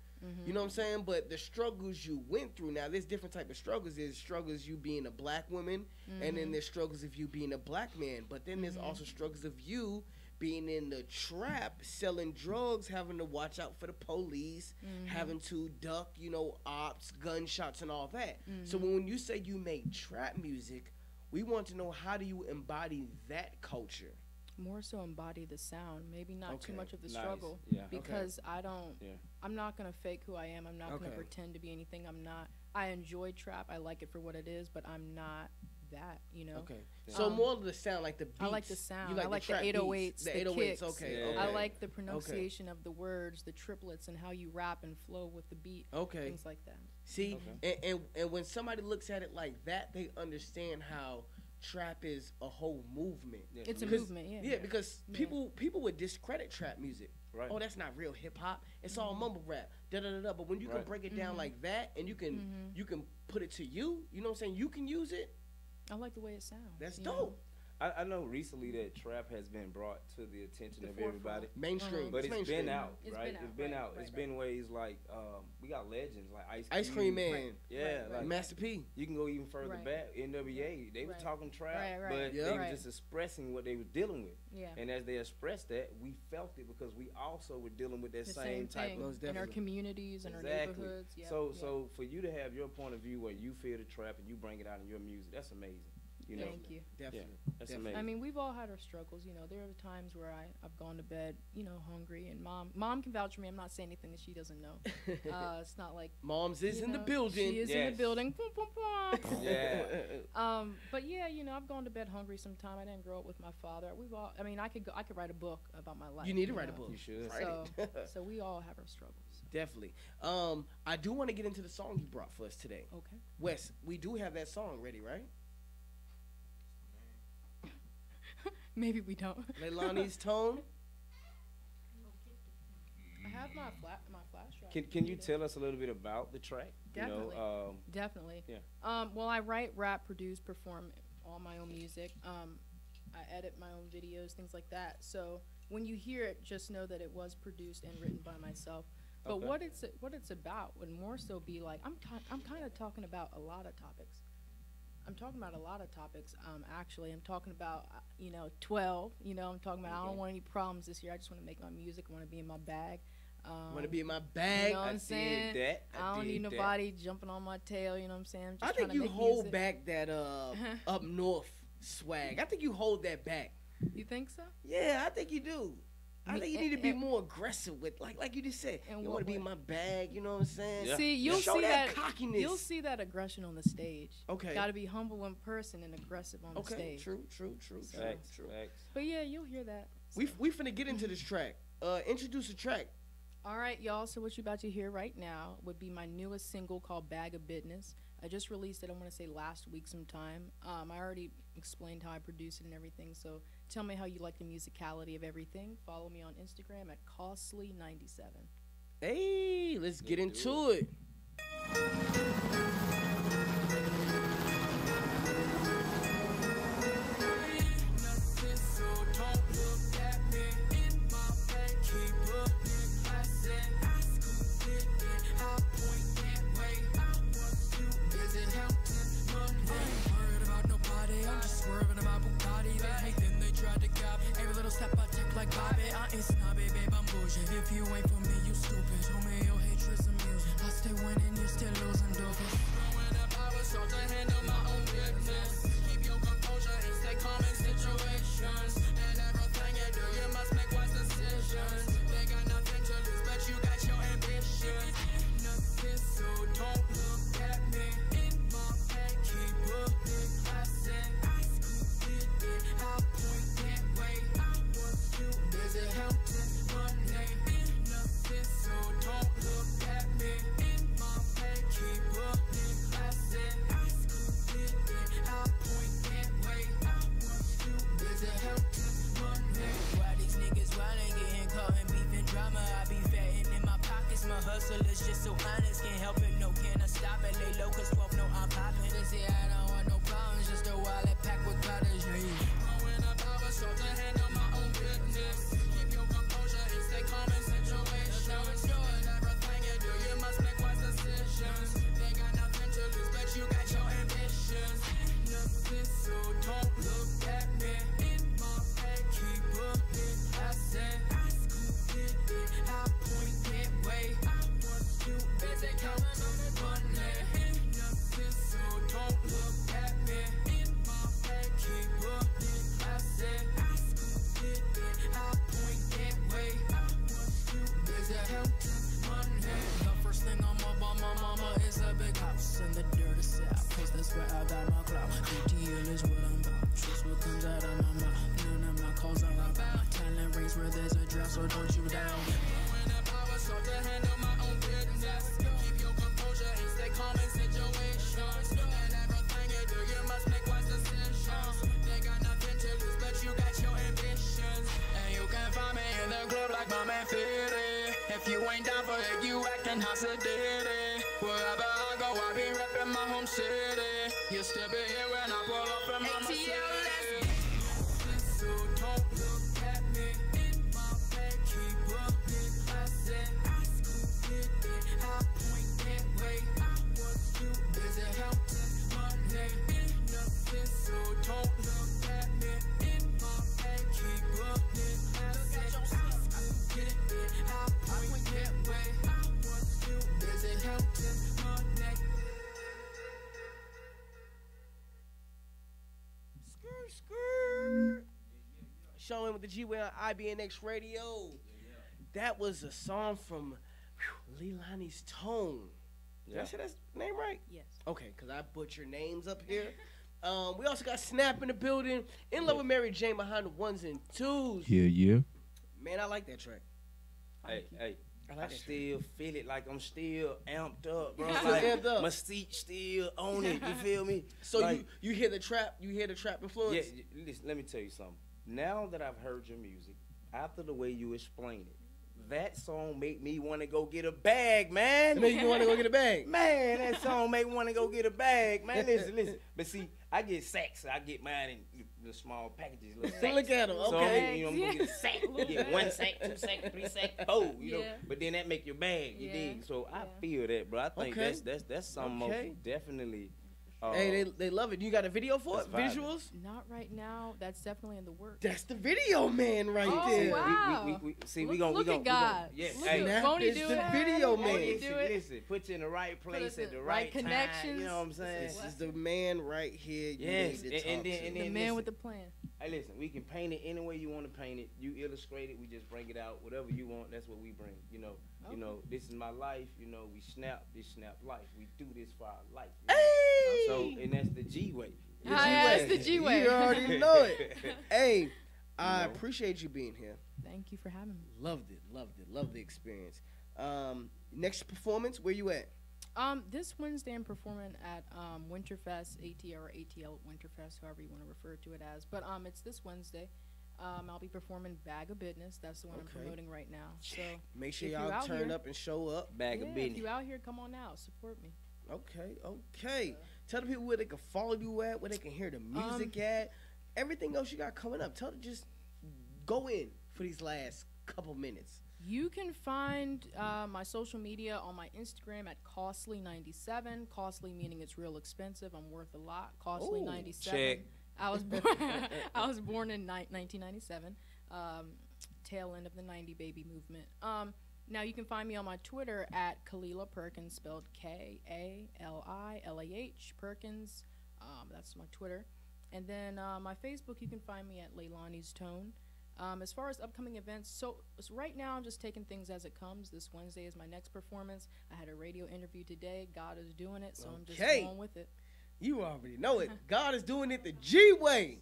You know what I'm saying? But the struggles you went through, now there's different type of struggles. There's struggles you being a black woman, and then there's struggles of you being a black man. But then there's also struggles of you being in the trap, selling drugs, having to watch out for the police, having to duck, you know, ops, gunshots, and all that. So when you say you make trap music, we want to know, how do you embody that culture? More so embody the sound, maybe not too much of the struggle, because I'm not going to fake who I am. I'm not going to pretend to be anything I'm not. I enjoy trap. I like it for what it is, but I'm not that, you know. Okay. So more of the sound, like the beats. I like the sound. You I like the trap 808s, beats, the 808s. kicks. Okay. Yeah. Okay. I like the pronunciation of the words, the triplets, and how you rap and flow with the beat. Okay. Things like that. See, and when somebody looks at it like that, they understand how trap is a whole movement. Yeah. It's a Because- movement, yeah. Yeah, because people would discredit trap music. Right. Oh, that's not real hip hop. It's all mumble rap. Da da da da. But when you can Right. break it down like that, and you can put it to you, you know what I'm saying? You can use it. I like the way it sounds. That's you dope. know? I know recently that trap has been brought to the attention of everybody. Mainstream. But it's mainstream. been out, It's right? been out, It's been right, out. right, It's right. been ways like we got legends like Ice Cream Man. Right. Yeah, Right, like Master P. you can go even further Right. back. NWA, they was Right. talking trap, Right, right. but Yeah. they were Right. just expressing what they were dealing with. Yeah. And as they expressed that, we felt it because we also were dealing with that The same type thing of Most in our definitely. communities and our exactly. neighborhoods. Yeah. So yeah. so for you to have your point of view where you feel the trap and you bring it out in your music, that's amazing. You know, Thank you. Definitely. that's Definitely. amazing. I mean, we've all had our struggles. You know, there are times where I've gone to bed, you know, hungry, and mom can vouch for me. I'm not saying anything that she doesn't know. It's not like Moms is you in the know, building. She is in Yes. the building. Boom, boom, boom. yeah. But yeah, you know, I've gone to bed hungry sometime. I didn't grow up with my father. We've all. I mean, I could write a book about my life. You need to write a know? book. You should. Write So, it. so we all have our struggles. Definitely. I do want to get into the song you brought for us today. Okay. Wes, we do have that song ready, right? Maybe we don't. Leilani's Tone. I have my flash drive. Can you tell us a little bit about the track? Definitely. You know, Definitely. Yeah. Well, I write, rap, produce, perform all my own music. I edit my own videos, things like that. So when you hear it, just know that it was produced and written by myself. But Okay. what it's about would more so be like I'm kind of talking about a lot of topics. I'm talking about a lot of topics. Actually, I'm talking about 12. You know, I'm talking about I don't want any problems this year. I just want to make my music. I want to be in my bag. Want to be in my bag. You know what I I'm did saying? that. I don't did need that. nobody jumping on my tail. You know what I'm saying? I'm just I think trying to you make hold music. back that up north swag. I think you hold that back. You think so? Yeah, I think you do. I Me- think you need to be and- more aggressive with, like you just said. And You what want to be in way? my bag. You know what I'm saying? Yeah. See, you'll Show see that that cockiness. You'll see that aggression on the stage. Okay. Got to be humble in person and aggressive on the Okay. stage. True. Facts, True. facts. But yeah, you'll hear that. We finna get into this track. Introduce a track. All right, y'all. So what you about to hear right now would be my newest single called "Bag of Business." I just released it. I want to say last week sometime. I already explained how I produce it and everything. So tell me how you like the musicality of everything. Follow me on Instagram at Costly97. Hey, let's get Let's into it. If you ain't for me, you stupid. Show me your hatred's amusing. I stay winning, you still losing, dopey. Growing up, I was taught to handle my own business. Keep your composure and stay calm in situations. And everything you do, you must make wise decisions. They got nothing to lose, but you got your ambitions. Nothing, so don't look at me. In my head, keep looking classic. I scooped it, I point that way. I was too busy counting money. Nothing, so don't look at me. In my head, keep looking classic. I scooped it, I point that way. I was too so don't you down with me. When the power start to handle my own business, keep your composure and stay calm in situations. And everything you do, you must make wise decisions. They got nothing to lose, but you got your ambitions. And you can find me in the club like my man Fitty. If you ain't down for it, you acting hostility. Wherever I go, I be reppin' my home city. You still be here when I pull up in my city. So don't look at me in my bed, keep up it. I said I scoop it, I point that way. I was too busy counting money in nothing. So don't look at me in my bed, keep up it. I said I scoop it, I point that way. I was too busy counting money. Showing with the G-Way on IBNX Radio. That was a song from Leilani's Tone. Did I say that name right? Yes. Okay, because I butcher names up here. We also got Snap in the building. In Love with Mary Jane behind the ones and twos. Yeah. Man, I like that track. Hey, I I like that still feel it like I'm still amped up, bro. Still Like, amped up. my seat still on it. You feel me? So like, you hear the trap influence? yeah. Listen, let me tell you something. Now that I've heard your music, after the way you explain it, that song make me want to go get a bag, man. It make you want to go get a bag. Man, that song make me want to go get a bag, man. Listen. But see, I get sacks. I get mine in the small packages, little sacks. Look at 'em, So okay. I'm gonna get a sack. You get 1 sack, 2 sack, 3 sack, 4. You know. Yeah. But then that make your bag. You Yeah. dig? So I Yeah. feel that, bro. I think Okay. that's something Okay. most definitely. Hey, they love it. You got a video for it? That's vibing. Visuals? Not right now. That's definitely in the works. That's the video man right Oh, there. wow. We see, Look- we gonna look we at gonna God. yes. Look Hey, at Snap Won't he is do the it? video Won't man. he do it? Listen, put you in the right place us at the in right right time. connections. You know what I'm saying? This is the man right here. You Yes, need to talk and to. then The man listen. with the plan. Hey, listen, we can paint it any way you want to paint it. You illustrate it, we just bring it out. Whatever you want, that's what we bring. You know, this is my life. You know, we snap life. We do this for our life. You know? Hey! So, and that's the G way. That's the G-Way. You already know it. Hey, I know? appreciate you being here. Thank you for having me. Loved the experience. Next performance, where you at? This Wednesday I'm performing at Winterfest, ATL or ATL Winterfest, however you want to refer to it as. But it's this Wednesday. I'll be performing Bag of Business. That's the one I'm Okay. promoting right now. So Make sure if y'all you're out turn here- up and show up. Bag yeah, of if business. you out here, come on out, support me. Okay. Tell the people where they can follow you at, where they can hear the music at. Everything else you got coming up. Tell them just go in for these last couple minutes. You can find my social media on my Instagram at Costly97. Costly meaning it's real expensive. I'm worth a lot. Costly97. check. I was born. I was born in 1997. Tail end of the 90 baby movement. Now you can find me on my Twitter at Kalila Perkins, spelled Kalilah Perkins. That's my Twitter. And then my Facebook, you can find me at Leilani's Tone. As far as upcoming events, so right now I'm just taking things as it comes. This Wednesday is my next performance. I had a radio interview today. God is doing it, so I'm just going with it. You already know it. God is doing it the G way.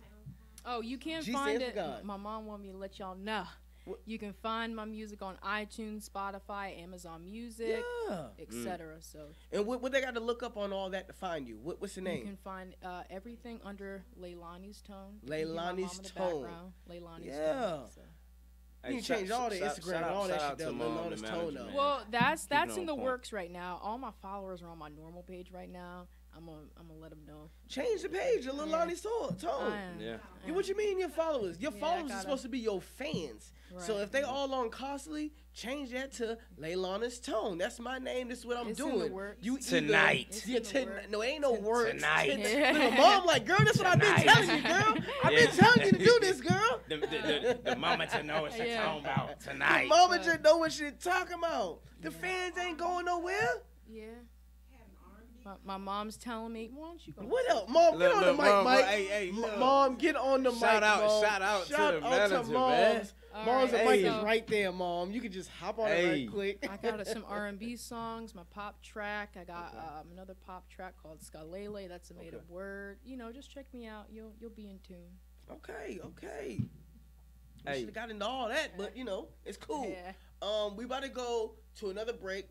Oh, you can G find stands for it. God. My mom wanted me to let y'all know. What? You can find my music on iTunes, Spotify, Amazon Music, Yeah. etc. So And what they got to look up on all that to find you? What's the you name? can find everything under Leilani's Tone. You can hear my Leilani's mom in the Tone. background, Leilani's Yeah. Tone. So. You can change all the Instagram and all that shit down. All this tone up. Well, that's Keep it in on the point. works right now. All my followers are on my normal page right now. I'm gonna let them know. Change the page to Leilani's Tone. Yeah. What you mean your followers? Your Yeah, I followers are gotta- supposed to be your fans. So Right. if they all on Costly, change that to Leilani's Tone. That's my name. This is what I'm It's in doing. the works. You either- Tonight. It's Yeah, in the works. no, ain't no words. Tonight. Yeah. Look, mom, like, girl, that's what I've been telling you, girl. I've been telling you to do this, girl. The moment to know what you're Yeah. talking about The tonight. moment you know what you're talking about. The fans ain't going nowhere. Yeah. My mom's telling me, why don't you go? What else? Mom, get on the mic, Mom, Mike. hey, look. Mom, get on the mic. Shout out- Mom. shout out to Shout the out manager, to man. Mom's. All Mom's, the right, mic is so- right there, Mom. You can just hop on it Hey. right quick. I got some R&B songs, my pop track. I got another pop track called Skalele. That's a made-up word. You know, just check me out. You'll be in tune. Okay. We should have got into all that, but you know, it's cool. Yeah. We about to go to another break.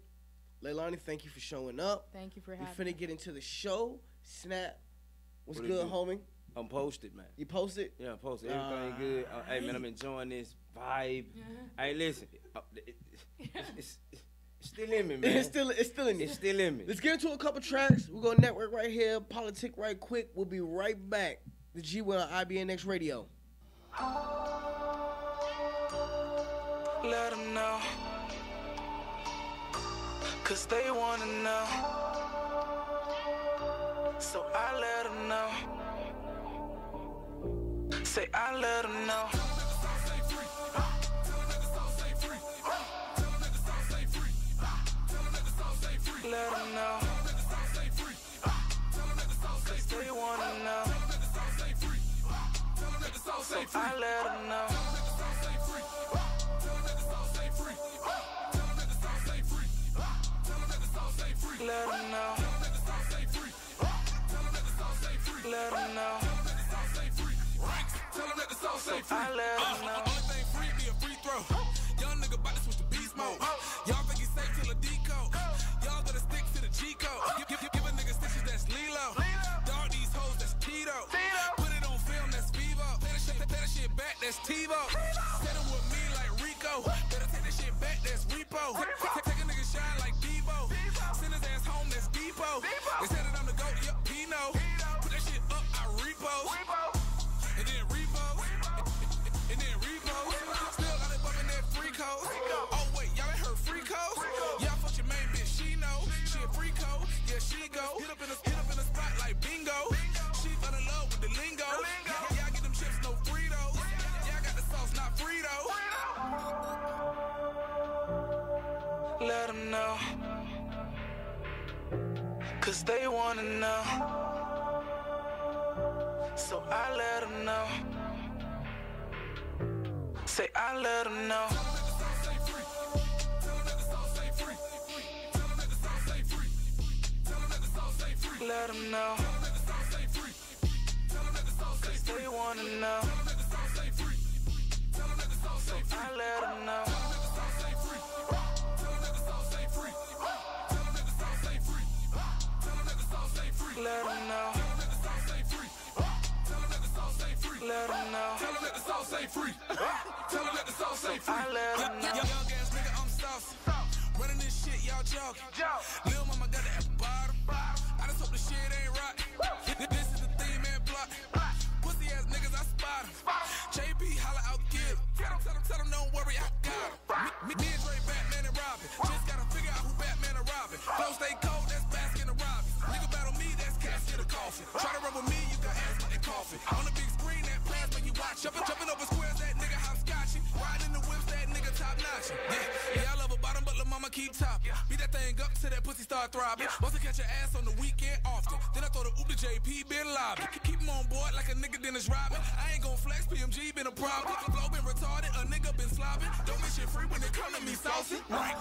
Leilani, thank you for showing up. Thank you for having me. We finna get into the show. Snap. What's What it good, do? homie? I'm posted, man. You posted? Yeah, I'm posted. Everything good. Hey, man, I'm enjoying this vibe. Hey, listen. It's still in me, man. It's still in you. It's still in me. Let's get into a couple tracks. We're gonna network right here, politic right quick. We'll be right back. The G Will on IBNX Radio. Let them know, 'cause they wanna know. So I let them know. Say I let them know. Let them know, 'cause they wanna know. So I let them know. Let them know. Let them know. So I let them know. Only thing free be a free throw. Young nigga bout to switch to beast mode. Y'all think he's safe till a decode. Y'all better stick to the G code. Give a nigga stitches, that's Lilo. Dog these hoes, that's Tito. Put it on film, that's Vivo. Pay that shit back, that's TiVo. Set him with me like Rico. Better take that shit back, that's Repo. Take a nigga shine like Debo. Send his ass home, that's Depot. They said that I'm the GOAT, yup, Pino. Put that shit up, I repost. And then repost. And then repost. Still got it bumping that free code. Oh wait, y'all ain't heard free code? Y'all fuck your main bitch, she know. She a free code, yeah she go. Hit up in the spot like bingo. She fell in love with the lingo. Y'all get them chips, no Fritos. Y'all got the sauce, not Frito. Let them know, 'cause they wanna know. So I let them know. Say I let them know. Let them know, 'cause they wanna know. So I let them know. Let them know. Let them know. Tell him that the sauce ain't free. Tell him that the sauce ain't free. I let them know. Young ass nigga, I'm saucy. Running this shit, y'all joking. Lil' mama got it at the bottom. I just hope the shit ain't rotten. This is the theme and plot. Pussy ass niggas, I spot 'em. JP, holla out, get 'em. Tell 'em, don't worry, I got 'em. Me and Dre, Batman and Robin. Just gotta figure out who Batman and Robin. Flow stay cold, that's Baskin and Robin. Nigga battle me, that's casket or coffin. Try to run with me, you can ask my coffin. On the big screen, that plasma you watch. Jumping over squares, that nigga hopscotchy. Riding the whips, that nigga top notch. Yeah, I love a bottom, but lil' mama keep top. Beat that thing up till that pussy start throbbing. Once I catch your ass on the weekend often. Then I throw the oop to JP, been lobby. Keep him on board like a nigga Dennis Robin. I ain't gon' flex, PMG been a problem. Flow been retarded, a nigga been slobbing. Don't miss shit free when it come to me saucy. Right.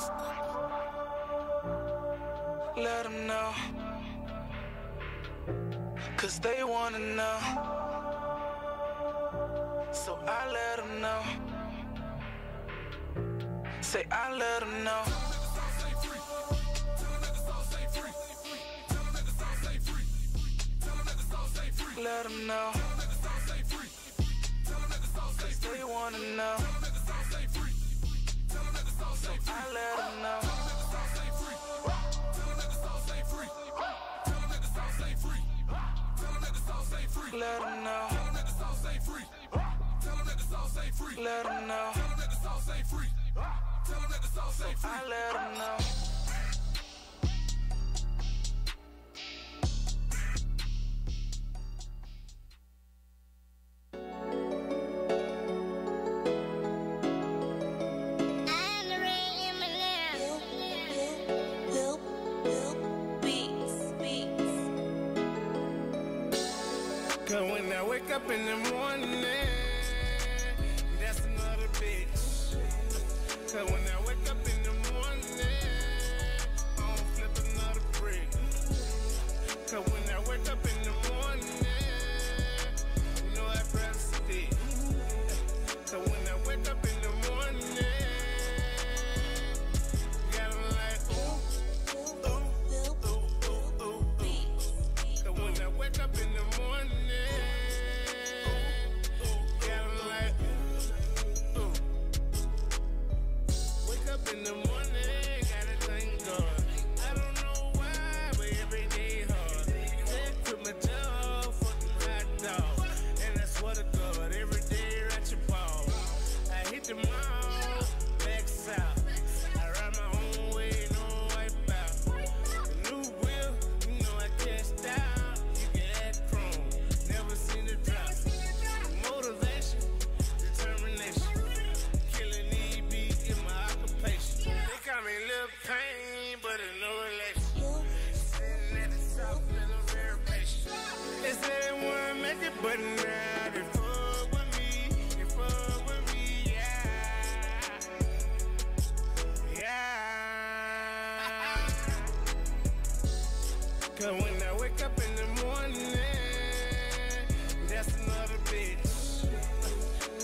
Let them know, 'cause they wanna know. So I let them know. Say I let them know. Let them know, 'cause they wanna know. So I let them know. Let them know. Let them know. So I let them know. Cause when I wake up in the morning, that's another bitch. Cause when I wake up in the morning, I don't flip another brick. Cause when I wake up in the morning, you know I press stick. Cause when I wake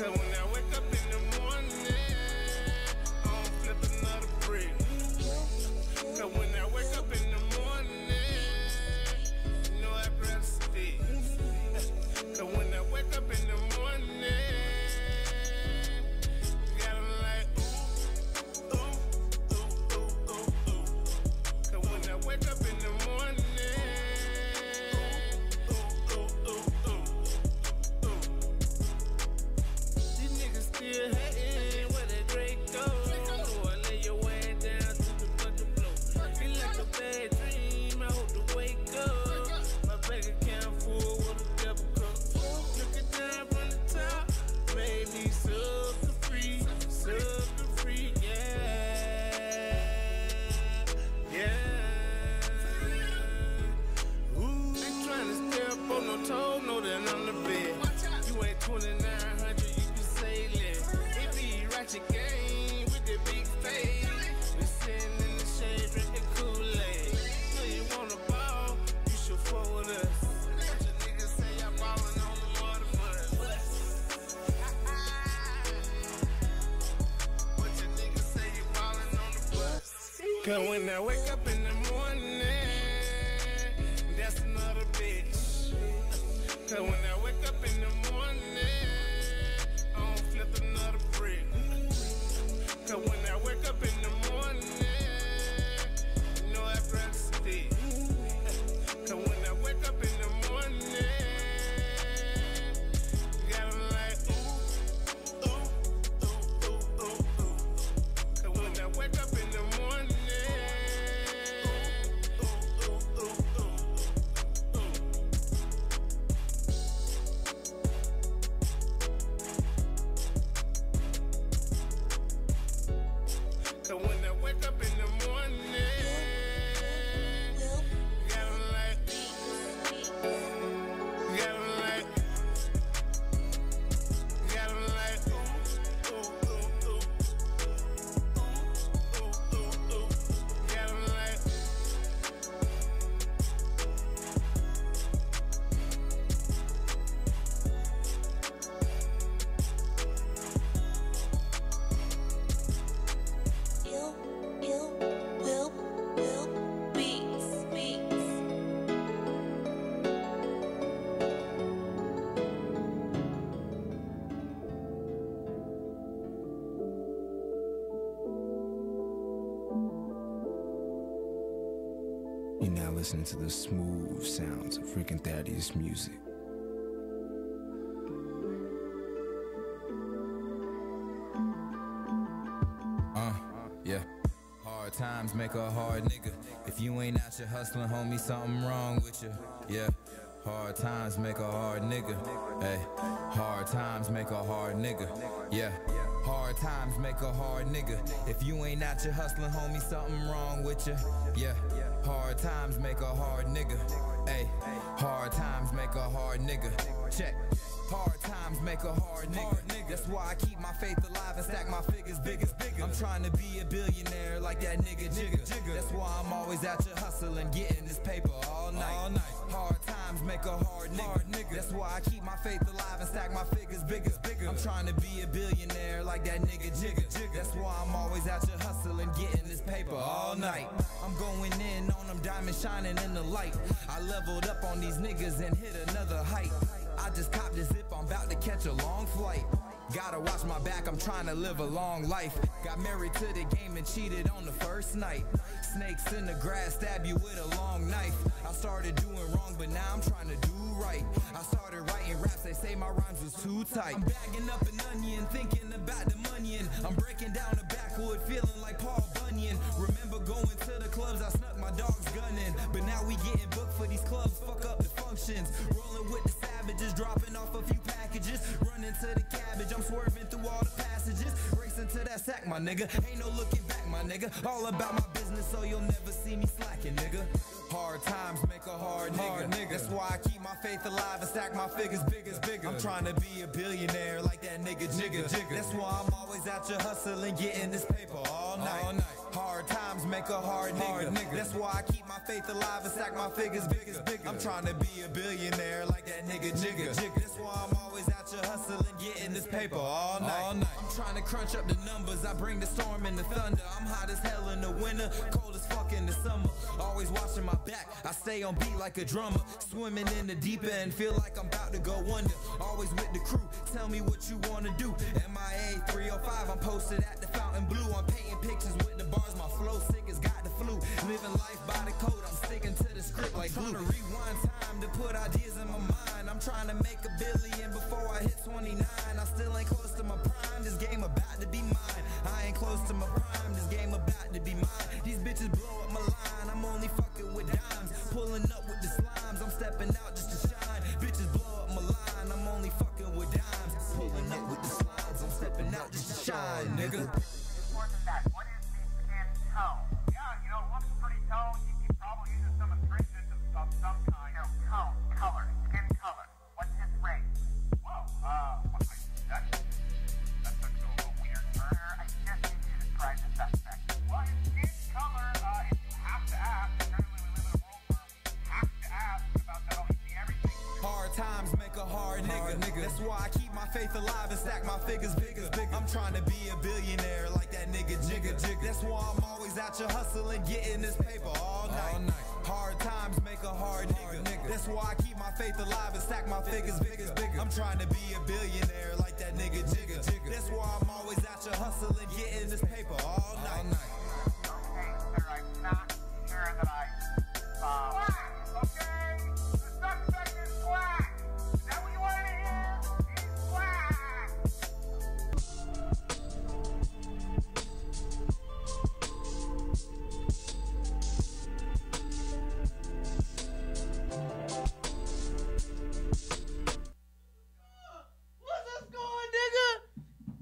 Cause when I wake up in the morning, I don't flip another brick. Cause when I wake up in the morning, you know I grab a stick. Cause when I wake up in the morning, got 'em like ooh, ooh, ooh, ooh, ooh, ooh. Cause when I wake up in the morning, ooh, ooh, ooh, ooh, ooh. These niggas still hating where that Drake go. I lay your way down to the fucking floor. Feel like a bad dream, I hope to wake up. My bank account full with a double cup. Looking down from the top, made me sucker free, yeah, yeah. Ooh, ain't tryna step on no toe, know that I'm the best. You ain't 2900, you can say less. It be ratchet game with the big face. We sitting in the shade drinking Kool-Aid. Know you wanna ball, you should fuck with us. Bunch of niggas say I'm ballin' on the water bus. Bunch of niggas say you ballin' on the bus. Cause when I wake up in the morning, that's another bitch. Cause when I wake up in the morning, I don't flip another brick. Cause when I wake up in the morning, you know I grab a stick. Cause when I wake up in the morning, got 'em like ooh, ooh, ooh, ooh, ooh, ooh. Cause when I wake up in the morning, ooh, ooh, ooh, ooh, ooh, ooh. Cause when I wake up in the morning, got 'em like, got 'em like, got 'em like, ooh, ooh, ooh, ooh, ooh, ooh, ooh, got 'em like. You're now listening to the smooth sounds of Rick and Thaddeus music. Yeah. Hard times make a hard nigga. If you ain't out here hustling, homie, something wrong with you. Yeah. Hard times make a hard nigga. Hey. Hard times make a hard nigga. Yeah. Hard times make a hard nigga. If you ain't out here hustling, homie, something wrong with you. Yeah. Hard times make a hard nigga. Hey. Hard times make a hard nigga. Check. Hard times make a hard nigga. That's why I keep my faith alive and stack my figures bigger. I'm trying to be a billionaire like that nigga Jigga. That's why I'm always out here hustling, getting this paper all night. Hard times make a hard nigga. That's why I keep my faith alive and stack my figures bigger. I'm trying to be a billionaire like that nigga Jigga. That's why I'm always out here hustling, getting this paper all night. I'm going in on them diamonds shining in the light. I leveled up on these niggas and hit another height. I just copped a zip, I'm about to catch a long flight. Gotta watch my back, I'm trying to live a long life. Got married to the game and cheated on the first night. Snakes in the grass stab you with a long knife. I started doing wrong, but now I'm trying to do right. I started writing raps, they say my rhymes was too tight. I'm bagging up an onion, thinking about the money, and I'm breaking down the backwood, feeling like Paul Bunyan. Remember going to the clubs, I snuck my dog's gun in. But now we getting booked for these clubs, fuck up the functions. Rolling with the savages, dropping off a few packages. Running to the cabbage, I'm swerving through all the passages. Racing to that sack, my nigga. Ain't no looking back, my nigga. All about my business, so you'll never see me slacking, nigga. Hard times make a hard nigga. That's why I keep my faith alive and stack my figures bigger. I'm trying to be a billionaire like that nigga Jigga. That's why I'm always out here hustling, getting this paper all night. Hard times make a hard nigga. That's why I keep my faith alive and stack my figures bigger. I'm trying to be a billionaire like that nigga Jigga. That's why I'm always out here hustling, getting this paper all night. I'm trying to crunch up the numbers. I bring the storm and the thunder. I'm hot as hell in the winter, cold as fuck in the summer. Always watching my back. I stay on beat like a drummer. Swimming in the deep end, feel like I'm about to go under. Always with the crew. Tell me what you wanna do. MIA 305. I'm posted at the Fountain Blue. I'm painting pictures with the bars. My flow sick has got the flu. Living life by the code. I'm sticking to the script like glue. Trying to rewind time to put ideas in my mind. I'm trying to make $1 billion before I hit 29. I still ain't close to my prime. This game about to be mine. I ain't close to my prime. This game about to be mine. These bitches blow up my line. I'm only fucking with dimes. Pulling up with the slimes. I'm stepping out just to shine. Bitches blow up my line. I'm only fucking with dimes. Pulling up with the slimes. I'm stepping out just to shine, nigga. More than that, what is the skin tone? Yeah, you know, it looks pretty toned. You probably using some astringent of some kind. You know, tone, color, skin color. What's his race? Whoa, that's a little weird turn. I just need you to describe the suspect. Well, his skin color, if you have to ask, apparently we live in a world where we have to ask about that. Oh, you see everything. Hard times make a hard nigga. That's why I keep my faith alive and stack my figures bigger. I'm trying to be a billionaire like that nigga Jigga. That's why I'm always out here hustling, getting this paper all night. Hard times make a hard nigga. That's why I keep my faith alive and stack my figures bigger. I'm trying to be a billionaire like that nigga Jigga. That's why I'm always out here hustling, getting this paper all night. Okay, sir, I'm not sure that okay? The suspect is black. Is that what you wanted to hear? He's black. What's us going, nigga?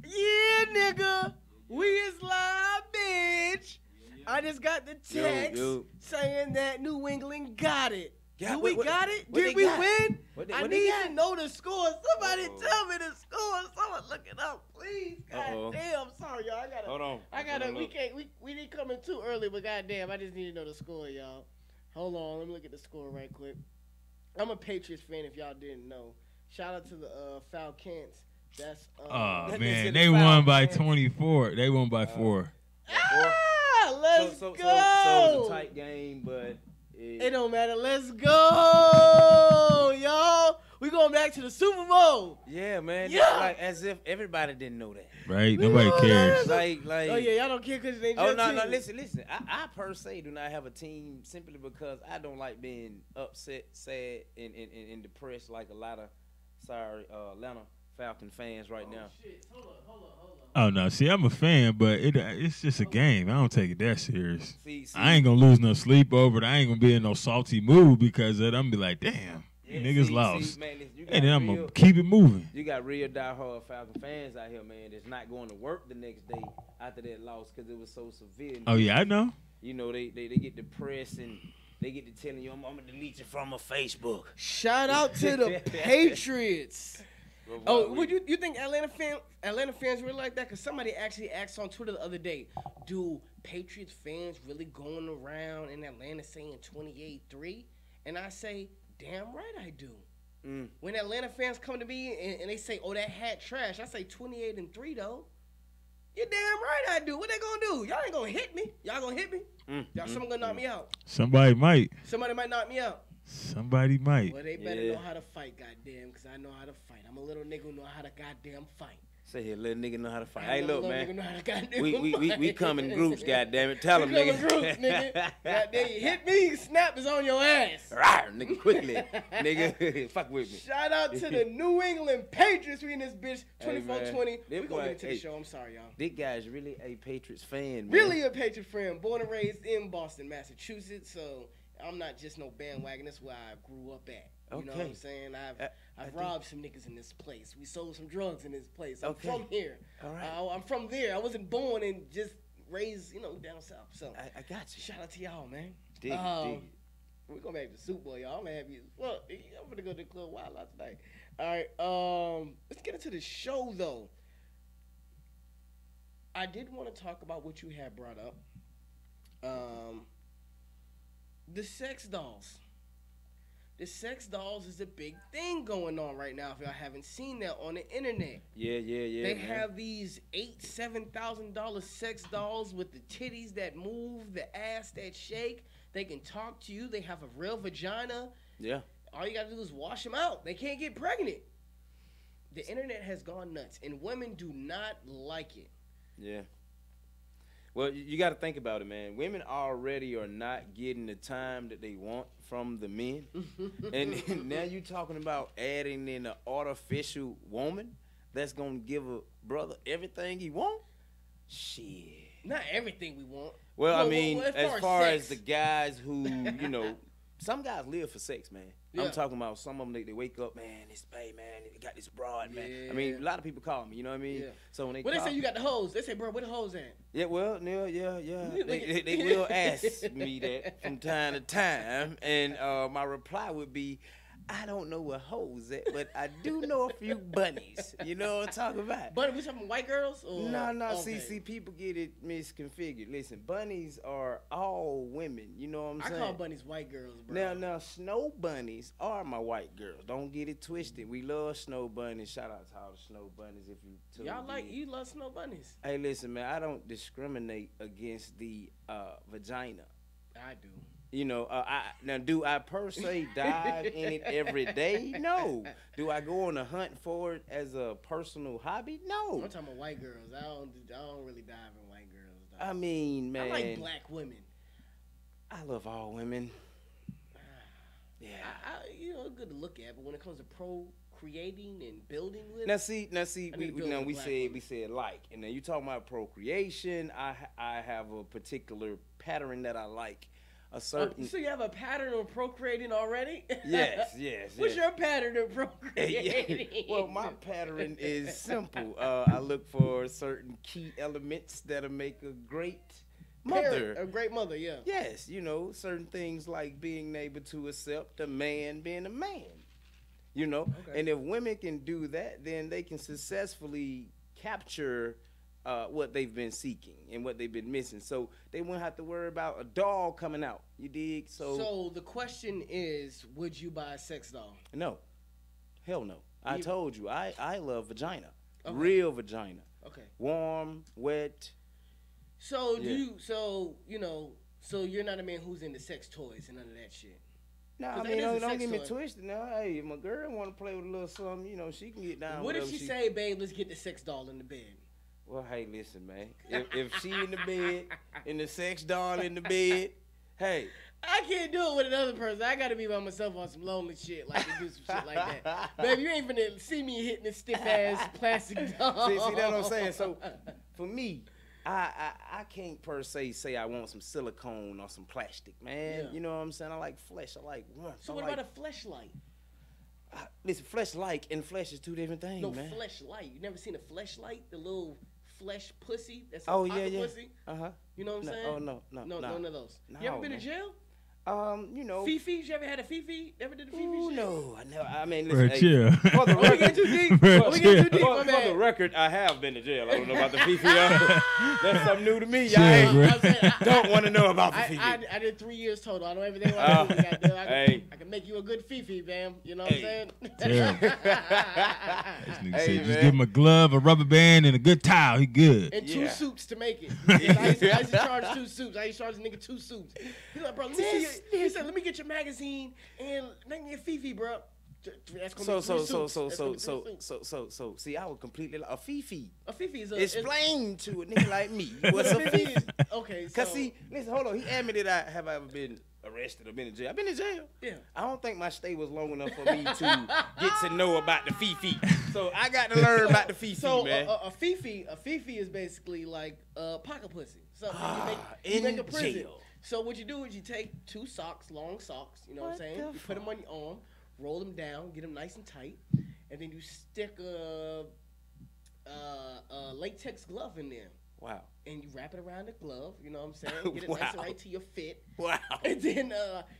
Yeah, nigga. We is live, bitch. I just got the text saying that New England got it. Did we got it? Did we win? I need to know the score. Somebody tell me the score. Someone look it up, please. God damn. Sorry, y'all. I gotta. We didn't come in too early, but goddamn, I just need to know the score, y'all. Hold on. Let me look at the score right quick. I'm a Patriots fan. If y'all didn't know, shout out to the Falcons. That's man, they won by 24. They won by 4. Let's So go. it was a tight game, but it don't matter. Let's go, y'all. We going back to the Super Bowl. Yeah, man. Yeah. Like as if everybody didn't know that. Right? Nobody cares. Like. Oh yeah, y'all don't care because they. Oh no. Listen. I per se do not have a team simply because I don't like being upset, sad, and depressed like a lot of Atlanta Falcon fans right now. Shit. Hold on. Oh no, see, I'm a fan, but it's just a game. I don't take it that serious. See, I ain't gonna lose no sleep over it. I ain't gonna be in no salty mood because of it. I'm gonna be like, damn, niggas lost. Man, listen, and then I'm gonna keep it moving. You got real diehard Falcon fans out here, man, that's not going to work the next day after that loss because it was so severe. Oh yeah, I know. You know, they get depressed and they get to telling you, I'm gonna delete you from my Facebook. Shout out to the Patriots. Oh, would you think Atlanta fans really like that? Because somebody actually asked on Twitter the other day, do Patriots fans really going around in Atlanta saying 28-3? And I say, damn right I do. When Atlanta fans come to me and they say, oh, that hat trash, I say 28-3 though. You're damn right I do. What they gonna do? Y'all ain't gonna hit me. Y'all gonna hit me? Y'all someone gonna knock me out. Somebody might. Somebody might knock me out. Somebody might. Well, they better know how to fight, goddamn, because I know how to fight. I'm a little nigga who know how to goddamn fight. Say here, little nigga know how to fight. Hey, look, man. Know how to goddamn we come in groups, goddamn it. Tell them, nigga. We come in groups, nigga. Goddamn, you hit me, snap is on your ass. Rawr, nigga, quickly. Nigga, fuck with me. Shout out to the New England Patriots. We in this bitch 24-20. We gonna get into the show. I'm sorry, y'all. This guy's really a Patriots fan, man. Really a Patriots fan. Born and raised in Boston, Massachusetts, so I'm not just no bandwagon. That's where I grew up at. You know what I'm saying? I've robbed some niggas in this place. We sold some drugs in this place. I'm from here. All right. I'm from there. I wasn't born and just raised, down south. So I got you. Shout out to y'all, man. Dig. We're going back to Super Bowl, y'all. I'm gonna have you. Well, I'm gonna go to the Club Wild Out tonight. All right. Let's get into the show though. I did want to talk about what you had brought up. The sex dolls. The sex dolls is a big thing going on right now. If y'all haven't seen that on the internet, Yeah. they man. have these $7,000 sex dolls with the titties that move, the ass that shake. They can talk to you. They have a real vagina. Yeah. All you gotta do is wash them out. They can't get pregnant. The internet has gone nuts, and women do not like it. Yeah. Well, you got to think about it, man. Women already are not getting the time that they want from the men. And now you talking about adding in an artificial woman that's going to give a brother everything he want? Shit. Not everything we want. Well, I mean, well, as far sex. as the guys who, some guys live for sex, man. Yeah. I'm talking about some of them, they wake up, man, this babe, man, they got this broad, man. Yeah. I mean, a lot of people call me, you know what I mean? Yeah. So when they When call, they say you got the hose, they say, bro, where the hose at? yeah, well, yeah. They will ask me that from time to time, and my reply would be, I don't know where hoes at, but I do know a few bunnies. You know what I'm talking about? Bunny, we talking white girls? Or? No. Okay. See, people get it misconfigured. Listen, bunnies are all women. You know what I'm I saying? call bunnies white girls, bro. Now, snow bunnies are my white girls. Don't get it twisted. We love snow bunnies. Shout out to all the snow bunnies if you tuned You in. love snow bunnies. Hey, listen, man, I don't discriminate against the vagina. I do. You know, do I per se dive in it every day? No. Do I go on a hunt for it as a personal hobby? No. I'm talking about white girls. I don't really dive in white girls. Though. I mean, man. I like black women. I love all women. Yeah. It's good to look at, but when it comes to procreating and building with, Now see, we women. said like, and then you talking about procreation. I have a particular pattern that I like. A certain. So you have a pattern of procreating already? Yes. What's your pattern of procreating? Well, my pattern is simple. I look for certain key elements that'll make a great mother. A great mother, yeah. Yes, certain things like being able to accept a man being a man. Okay. And if women can do that, then they can successfully capture what they've been seeking and what they've been missing. So they won't have to worry about a doll coming out. You dig? So the question is, would you buy a sex doll? No. Hell no. I told you, I love vagina. Okay. Real vagina. Okay. Warm, wet. So so you're not a man who's into sex toys and none of that shit. No, I mean, don't get me twisted. Now, hey, if my girl want to play with a little something, she can get down. What if she say, babe, let's get the sex doll in the bed? Well, hey, listen, man. If she in the bed, and the sex doll in the bed, hey. I can't do it with another person. I gotta be by myself on some lonely shit, like to do some shit like that. Baby, you ain't finna see me hitting this stiff ass plastic doll. See that's what I'm saying. So, for me, I can't per se say I want some silicone or some plastic, man. Yeah. You know what I'm saying? I like flesh. I like warmth. So what about a fleshlight? Listen, flesh-like and flesh is two different things, No, man. fleshlight. You never seen a fleshlight? The little flesh pussy? That's a Oh, pocket yeah. pussy? Uh-huh. You know what I'm saying? Oh, no. No, none of those. No, You ever been man. to jail? Fifi. You ever had a Fifi? Ever did a Fifi Ooh, shit? no, I never. I mean, Bro, listen. chill. For the We record, get too deep. Bro, We get too deep, chill. my for man. the record, I have been to jail. I don't know about the Fifi. That's something new to me. Chill, Y'all bro. don't want to know about the Fifi. I did 3 years total. I know everything about Fifi. Hey. I can make you a good Fifi, fam. You know what I'm saying? Terrible. This nigga Hey, said just man. give him a glove, a rubber band, and a good towel. He good. And two Yeah. suits to make it. I used to charge 2 suits. I used to charge a nigga 2 suits. He's like, bro, let me see your, he said, let me get your magazine and make me a Fifi, bro. That's gonna be 3 suits. That's gonna be 3 suits. So, see, I would completely a Fifi. A Fifi is a Explain to a nigga like me what's a Fifi. Okay, so Cause see, listen, hold on. He admitted have I ever been arrested or been in jail? I've been in jail. yeah. I don't think my stay was long enough for me to get to know about the Fifi. So I got to learn about the Fifi, So man. a Fifi is basically like a pocket pussy. So you in make a prison. jail. So what you do is you take 2 socks, long socks, you know what I'm saying? You put them on your arm, roll them down, get them nice and tight, and then you stick a latex glove in there. Wow. And you wrap it around the glove, you know what I'm saying? Get it nice and Wow. right to your fit. Wow. And then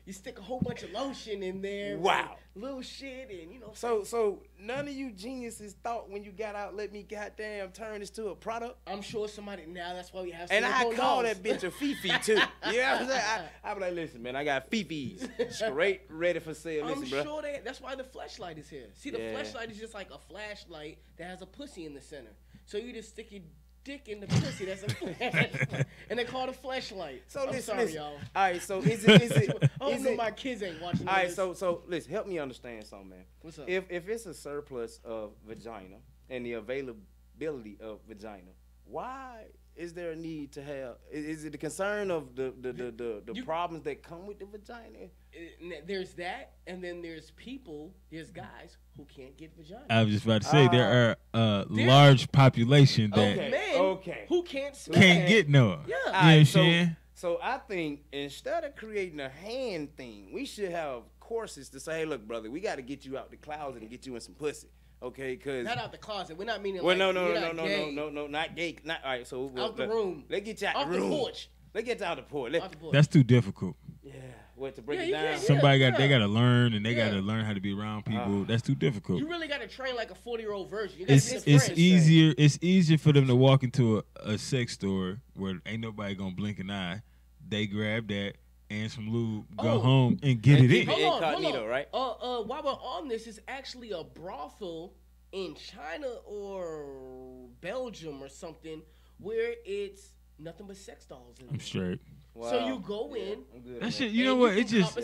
you stick a whole bunch of lotion in there. Wow. and little shit and, you know. So none of you geniuses thought when you got out, let me goddamn turn this to a product? I'm sure somebody, now that's why we have And I silicone call dolls. that bitch a Fifi too. You know what I'm saying? I be like, listen, man, I got Fifis straight ready for sale. I'm Listen, bro. sure that's why the fleshlight is here. See, the fleshlight is just like a flashlight that has a pussy in the center. So you just stick your dick in the pussy. That's a flashlight. And they call it a flashlight. So I'm listen, sorry, y'all. All right, so is it I don't know my kids ain't watching all right, this. so listen, help me understand something, man. What's up? If it's a surplus of vagina and the availability of vagina, why is there a need to have? Is it the concern of the problems that come with the vagina? There's that, and then there's guys who can't get vagina. I was just about to say there are a large population that men who can't get no. Yeah. You know what I'm saying? So I think instead of creating a hand thing, we should have courses to say, hey, look, brother, we got to get you out the closet and get you in some pussy. Okay, because not out the closet. We're not meaning. Well, like, no, not gay. Not all right. So out the room. Let's get you out off the room. Porch. Let's get you out the porch. That's too difficult. Yeah, what to break it down? Somebody they got to learn, and they got to learn how to be around people. That's too difficult. You really got to train like a 40-year-old virgin. You It's easier. It's easier for them to walk into a sex store where ain't nobody gonna blink an eye. They grab that and some lube, go home and get it in. Hold on. Right? While we're on this, it's actually a brothel in China or Belgium or something where it's nothing but sex dolls. In I'm straight. Wow. So you go in. That shit, you know what? It just,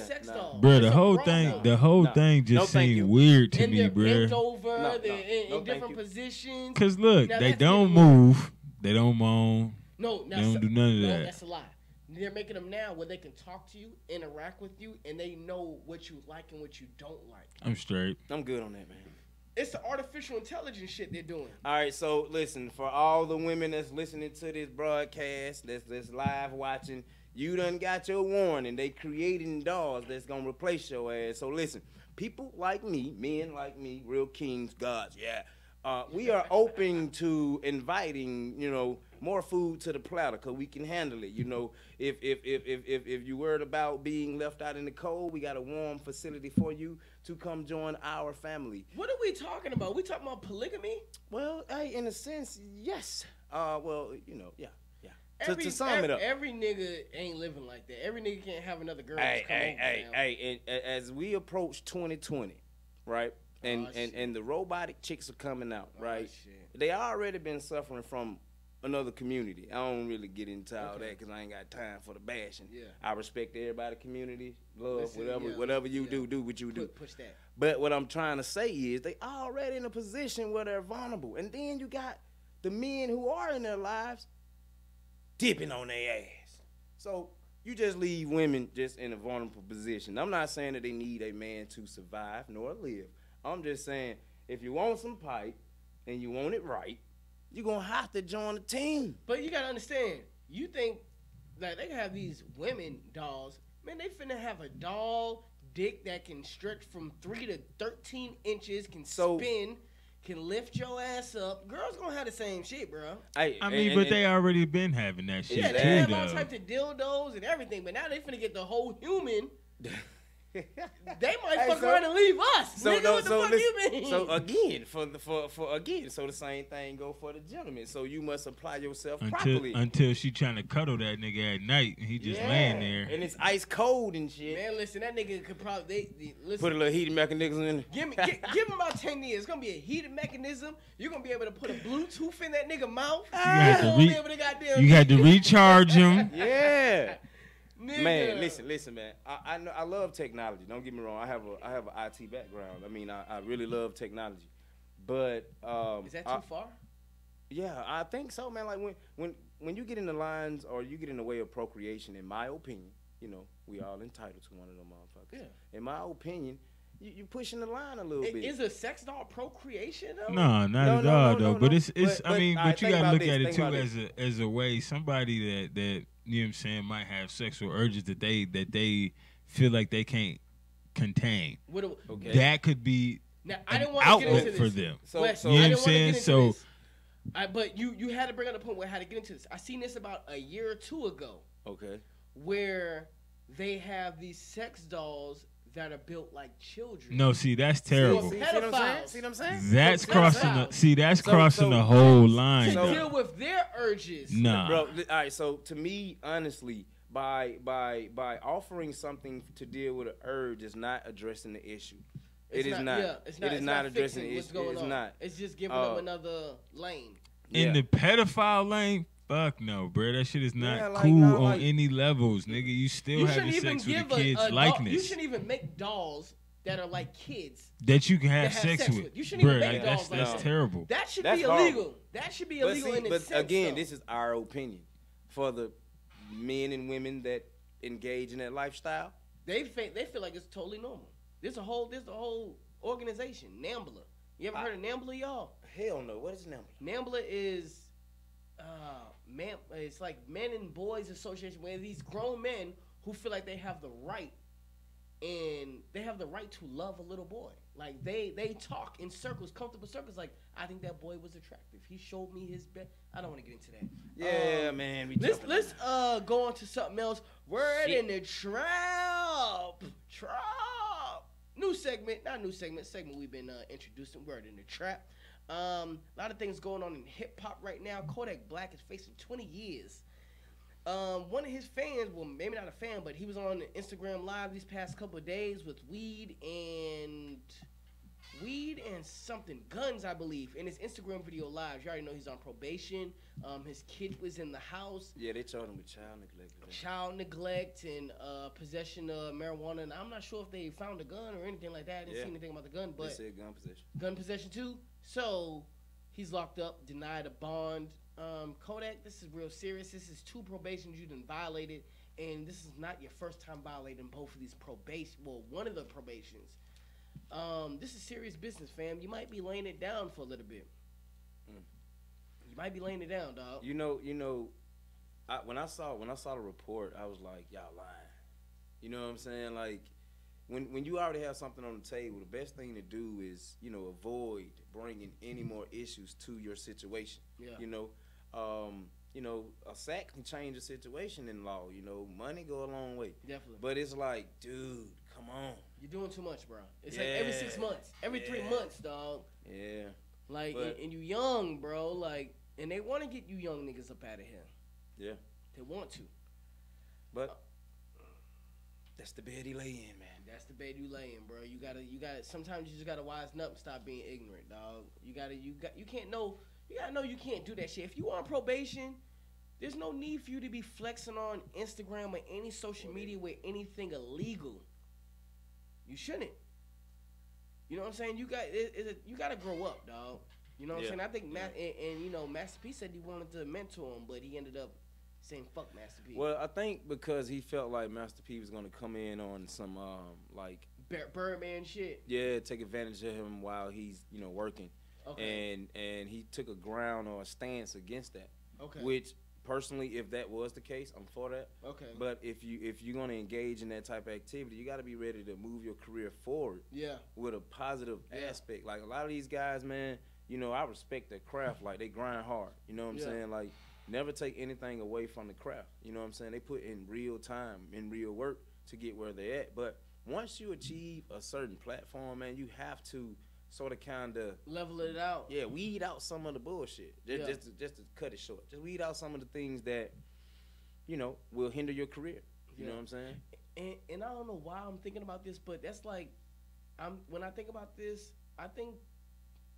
bro. The whole thing just seemed weird to me, bro. Bent over, they're in different positions. Cause look, they don't move, they don't moan, they don't do none of that. That's a lie. They're making them now where they can talk to you, interact with you, and they know what you like and what you don't like. I'm straight. I'm good on that, man. It's the artificial intelligence shit they're doing. All right, so listen, for all the women that's listening to this broadcast, that's live watching, you done got your warning. They creating dolls that's gonna replace your ass. So listen, people like me, men like me, real kings, gods, we are open to inviting, more food to the platter because we can handle it. If you worried about being left out in the cold, we got a warm facility for you to come join our family. What are we talking about? We talking about polygamy? Well, in a sense, yes. To sum it up, every nigga ain't living like that. Every nigga can't have another girl. Hey, as we approach 2020, right? And the robotic chicks are coming out, right? They already been suffering from another community. I don't really get into all that because I ain't got time for the bashing. Yeah. I respect everybody, community, love, whatever you do what you do. Push that. But what I'm trying to say is they already in a position where they're vulnerable. And then you got the men who are in their lives dipping on their ass. So you just leave women just in a vulnerable position. I'm not saying that they need a man to survive nor live. I'm just saying if you want some pipe and you want it right, you're going to have to join the team. But you got to understand, you think that they can have these women dolls. Man, they finna have a doll dick that can stretch from 3 to 13 inches, can spin, can lift your ass up. Girls going to have the same shit, bro. I mean, but they already been having that shit, yeah, they have all types of dildos and everything, but now they finna get the whole human. They might fuck around and leave us. Nigga, what the fuck you mean? So again, so the same thing go for the gentleman. So you must apply yourself properly. Until she trying to cuddle that nigga at night and he just laying there. And it's ice cold and shit. Man, listen, that nigga could probably listen. Put a little heated mechanism in it. Give him about 10 years. It's gonna be a heated mechanism. You're gonna be able to put a Bluetooth in that nigga mouth. You got to recharge him. Yeah. Nigga. Man, listen, man. I love technology. Don't get me wrong. I have an IT background. I mean, I really love technology. But is that too far? Yeah, I think so, man. Like when you get in the lines or you get in the way of procreation, in my opinion, we all entitled to one of them motherfuckers. Yeah. In my opinion, you pushing the line a little bit. Is a sex doll procreation though? No, not at all though. But it's I mean, but you gotta look at it too as a way somebody that you know what I'm saying might have sexual urges that they feel like they can't contain. That could be now, I didn't want to get into this for them. Wes, you know what I'm saying? So But you had to bring up the point where I had to get into this. I seen this about a year or two ago. Okay. Where they have these sex dolls that are built like children. No, see, that's terrible. See what I'm saying? That's crossing the whole line. To deal with their urges. Nah. Bro, all right, so to me, honestly, by offering something to deal with an urge is not addressing the issue. It is not addressing the issue. It's not. It's just giving them another lane. In the pedophile lane, fuck no, bro. That shit is not cool on any levels, nigga. You still having sex with the kids' likeness. You shouldn't even make dolls that are like kids that you can have sex with. You shouldn't even make dolls that's like terrible. That should be illegal. That should be illegal in its sense. But again, this is our opinion. For the men and women that engage in that lifestyle, they feel like it's totally normal. There's a whole organization, NAMBLA. You ever heard of NAMBLA, y'all? Hell no. What is NAMBLA? NAMBLA is it's like Men and Boys Association, where these grown men who feel like they have the right, and they have the right to love a little boy. Like they talk in circles, comfortable circles. Like, I think that boy was attractive. He showed me his best. I don't want to get into that. Yeah, man. Let's go on to something else. Word in the trap. New segment, not new segment. Segment we've been introducing. Word in the trap. A lot of things going on in hip hop right now. Kodak Black is facing 20 years. One of his fans, well, maybe not a fan, but he was on Instagram Live these past couple of days with weed and something, guns, I believe, in his Instagram video live. You already know he's on probation. His kid was in the house. Yeah, they charged him with child neglect. Child neglect and possession of marijuana. And I'm not sure if they found a gun or anything like that. I didn't see anything about the gun, but they said gun possession. Gun possession too. So he's locked up, denied a bond. Kodak, this is real serious. This is 2 probations you done violated, and this is not your first time violating both of these probation. Well, one of the probations. This is serious business, fam. You might be laying it down for a little bit. You might be laying it down, dog. You know, when I saw the report, I was like, y'all lying. You know what I'm saying? Like, when you already have something on the table, the best thing to do is, avoid bringing any more issues to your situation. Yeah. A sack can change the situation in law. Money go a long way. Definitely. But it's like, dude, come on. You're doing too much, bro. It's like every 6 months, every 3 months, dog. Yeah. Like, and you young, bro. Like, and they want to get you young niggas up out of here. Yeah. They want to. But that's the bed he lay in, man. That's the bed you lay in, bro. You gotta. Sometimes you just gotta wisen up and stop being ignorant, dog. You gotta know you can't do that shit. If you on probation, there's no need for you to be flexing on Instagram or any social media with anything illegal. You shouldn't. You know what I'm saying? You gotta grow up, dog. You know what I'm saying? I think Master P said he wanted to mentor him, but he ended up saying fuck Master P. Well, I think because he felt like Master P was gonna come in on some like Birdman shit. Yeah, take advantage of him while he's working. Okay. And he took a ground or a stance against that. Okay. Which personally, if that was the case, I'm for that. Okay. But if you're gonna engage in that type of activity, you got to be ready to move your career forward. Yeah. With a positive aspect. Like a lot of these guys, man. I respect their craft. Like they grind hard. You know what I'm saying? Like never take anything away from the craft. You know what I'm saying? They put in real time, in real work to get where they're at. But once you achieve a certain platform, man, you have to sort of kind of level it out. Yeah, weed out some of the bullshit. Just to cut it short. Just weed out some of the things that, will hinder your career. You know what I'm saying? And I don't know why I'm thinking about this, but that's like, when I think about this, I think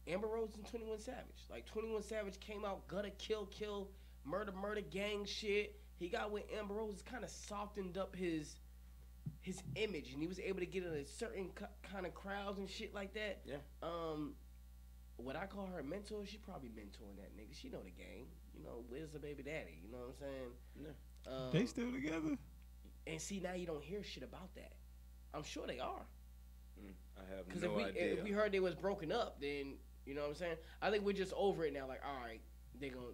Amber Rose and 21 Savage. Like 21 Savage came out, gutta kill, murder gang shit. He got with Amber Rose, kind of softened up his image, and he was able to get in a certain kind of crowds and shit like that. Yeah. What I call her mentor, she probably mentoring that nigga. She know the game. Where's the baby daddy? You know what I'm saying? Yeah. They still together? And see, now you don't hear shit about that. I'm sure they are. I have Because no idea. if we heard they was broken up, then, you know what I'm saying? I think we're just over it now. Like, all right, they're going to,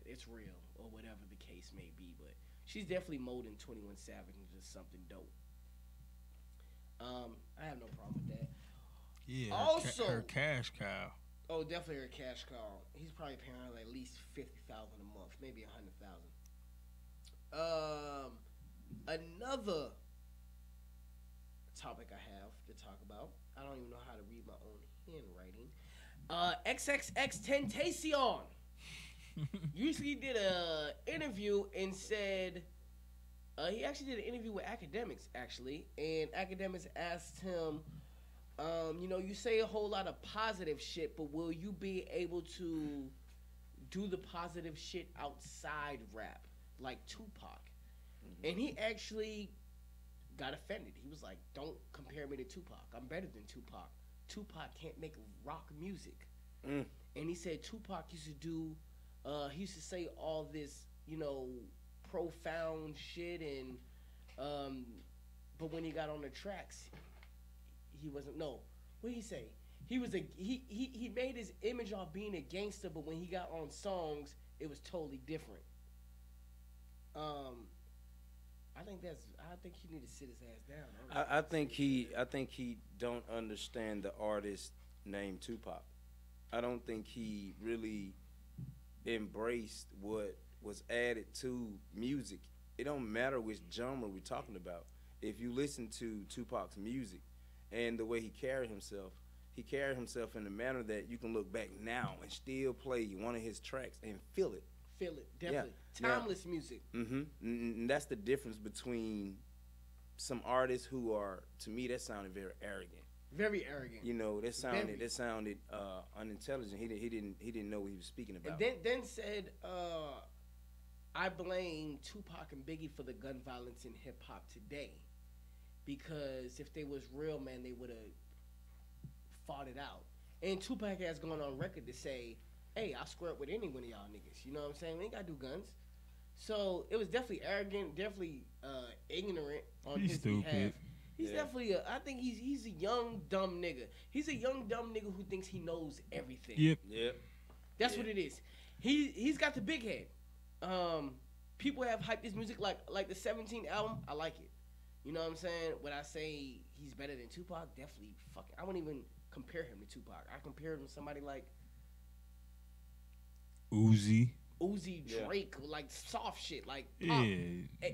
it's real or whatever the case may be. But she's definitely molding 21 Savage into something dope. I have no problem with that. Yeah. Also, her cash cow. Oh, definitely a cash call. He's probably paying her like at least $50,000 a month, maybe $100,000. Another topic I have to talk about. I don't even know how to read my own handwriting. XXX Tentacion usually did a interview and said he actually did an interview with Academics actually, and Academics asked him, you say a whole lot of positive shit, but will you be able to do the positive shit outside rap like Tupac? And he actually got offended. He was like, don't compare me to Tupac. I'm better than Tupac. Tupac can't make rock music. And he said Tupac used to do, he used to say all this, profound shit, and but when he got on the tracks, he wasn't. No, what did he say? He was he made his image off being a gangster, but when he got on songs, it was totally different. I think he need to sit his ass down. I think he don't understand the artist named Tupac. I don't think he really embraced what was added to music. It don't matter which genre we're talking about. If you listen to Tupac's music and the way he carried himself in a manner that you can look back now and still play one of his tracks and feel it. Feel it, definitely. Yeah. Timeless music. And that's the difference between some artists who are, to me, that sounded very arrogant. Very arrogant. That sounded unintelligent. He didn't know what he was speaking about. And then said, I blame Tupac and Biggie for the gun violence in hip hop today, because if they was real, man, they would have fought it out. And Tupac has gone on record to say, hey, I'll square up with any one of y'all niggas. You know what I'm saying? We ain't got to do guns. So it was definitely arrogant, definitely ignorant on his behalf. He's definitely I think he's a young, dumb nigga. He's a young, dumb nigga who thinks he knows everything. Yep. That's what it is. He's got the big head. People have hyped his music like the 17 album. I like it. You know what I'm saying? When I say he's better than Tupac, definitely I wouldn't even compare him to Tupac. I compare him to somebody like Uzi, Drake, like soft shit, like pop,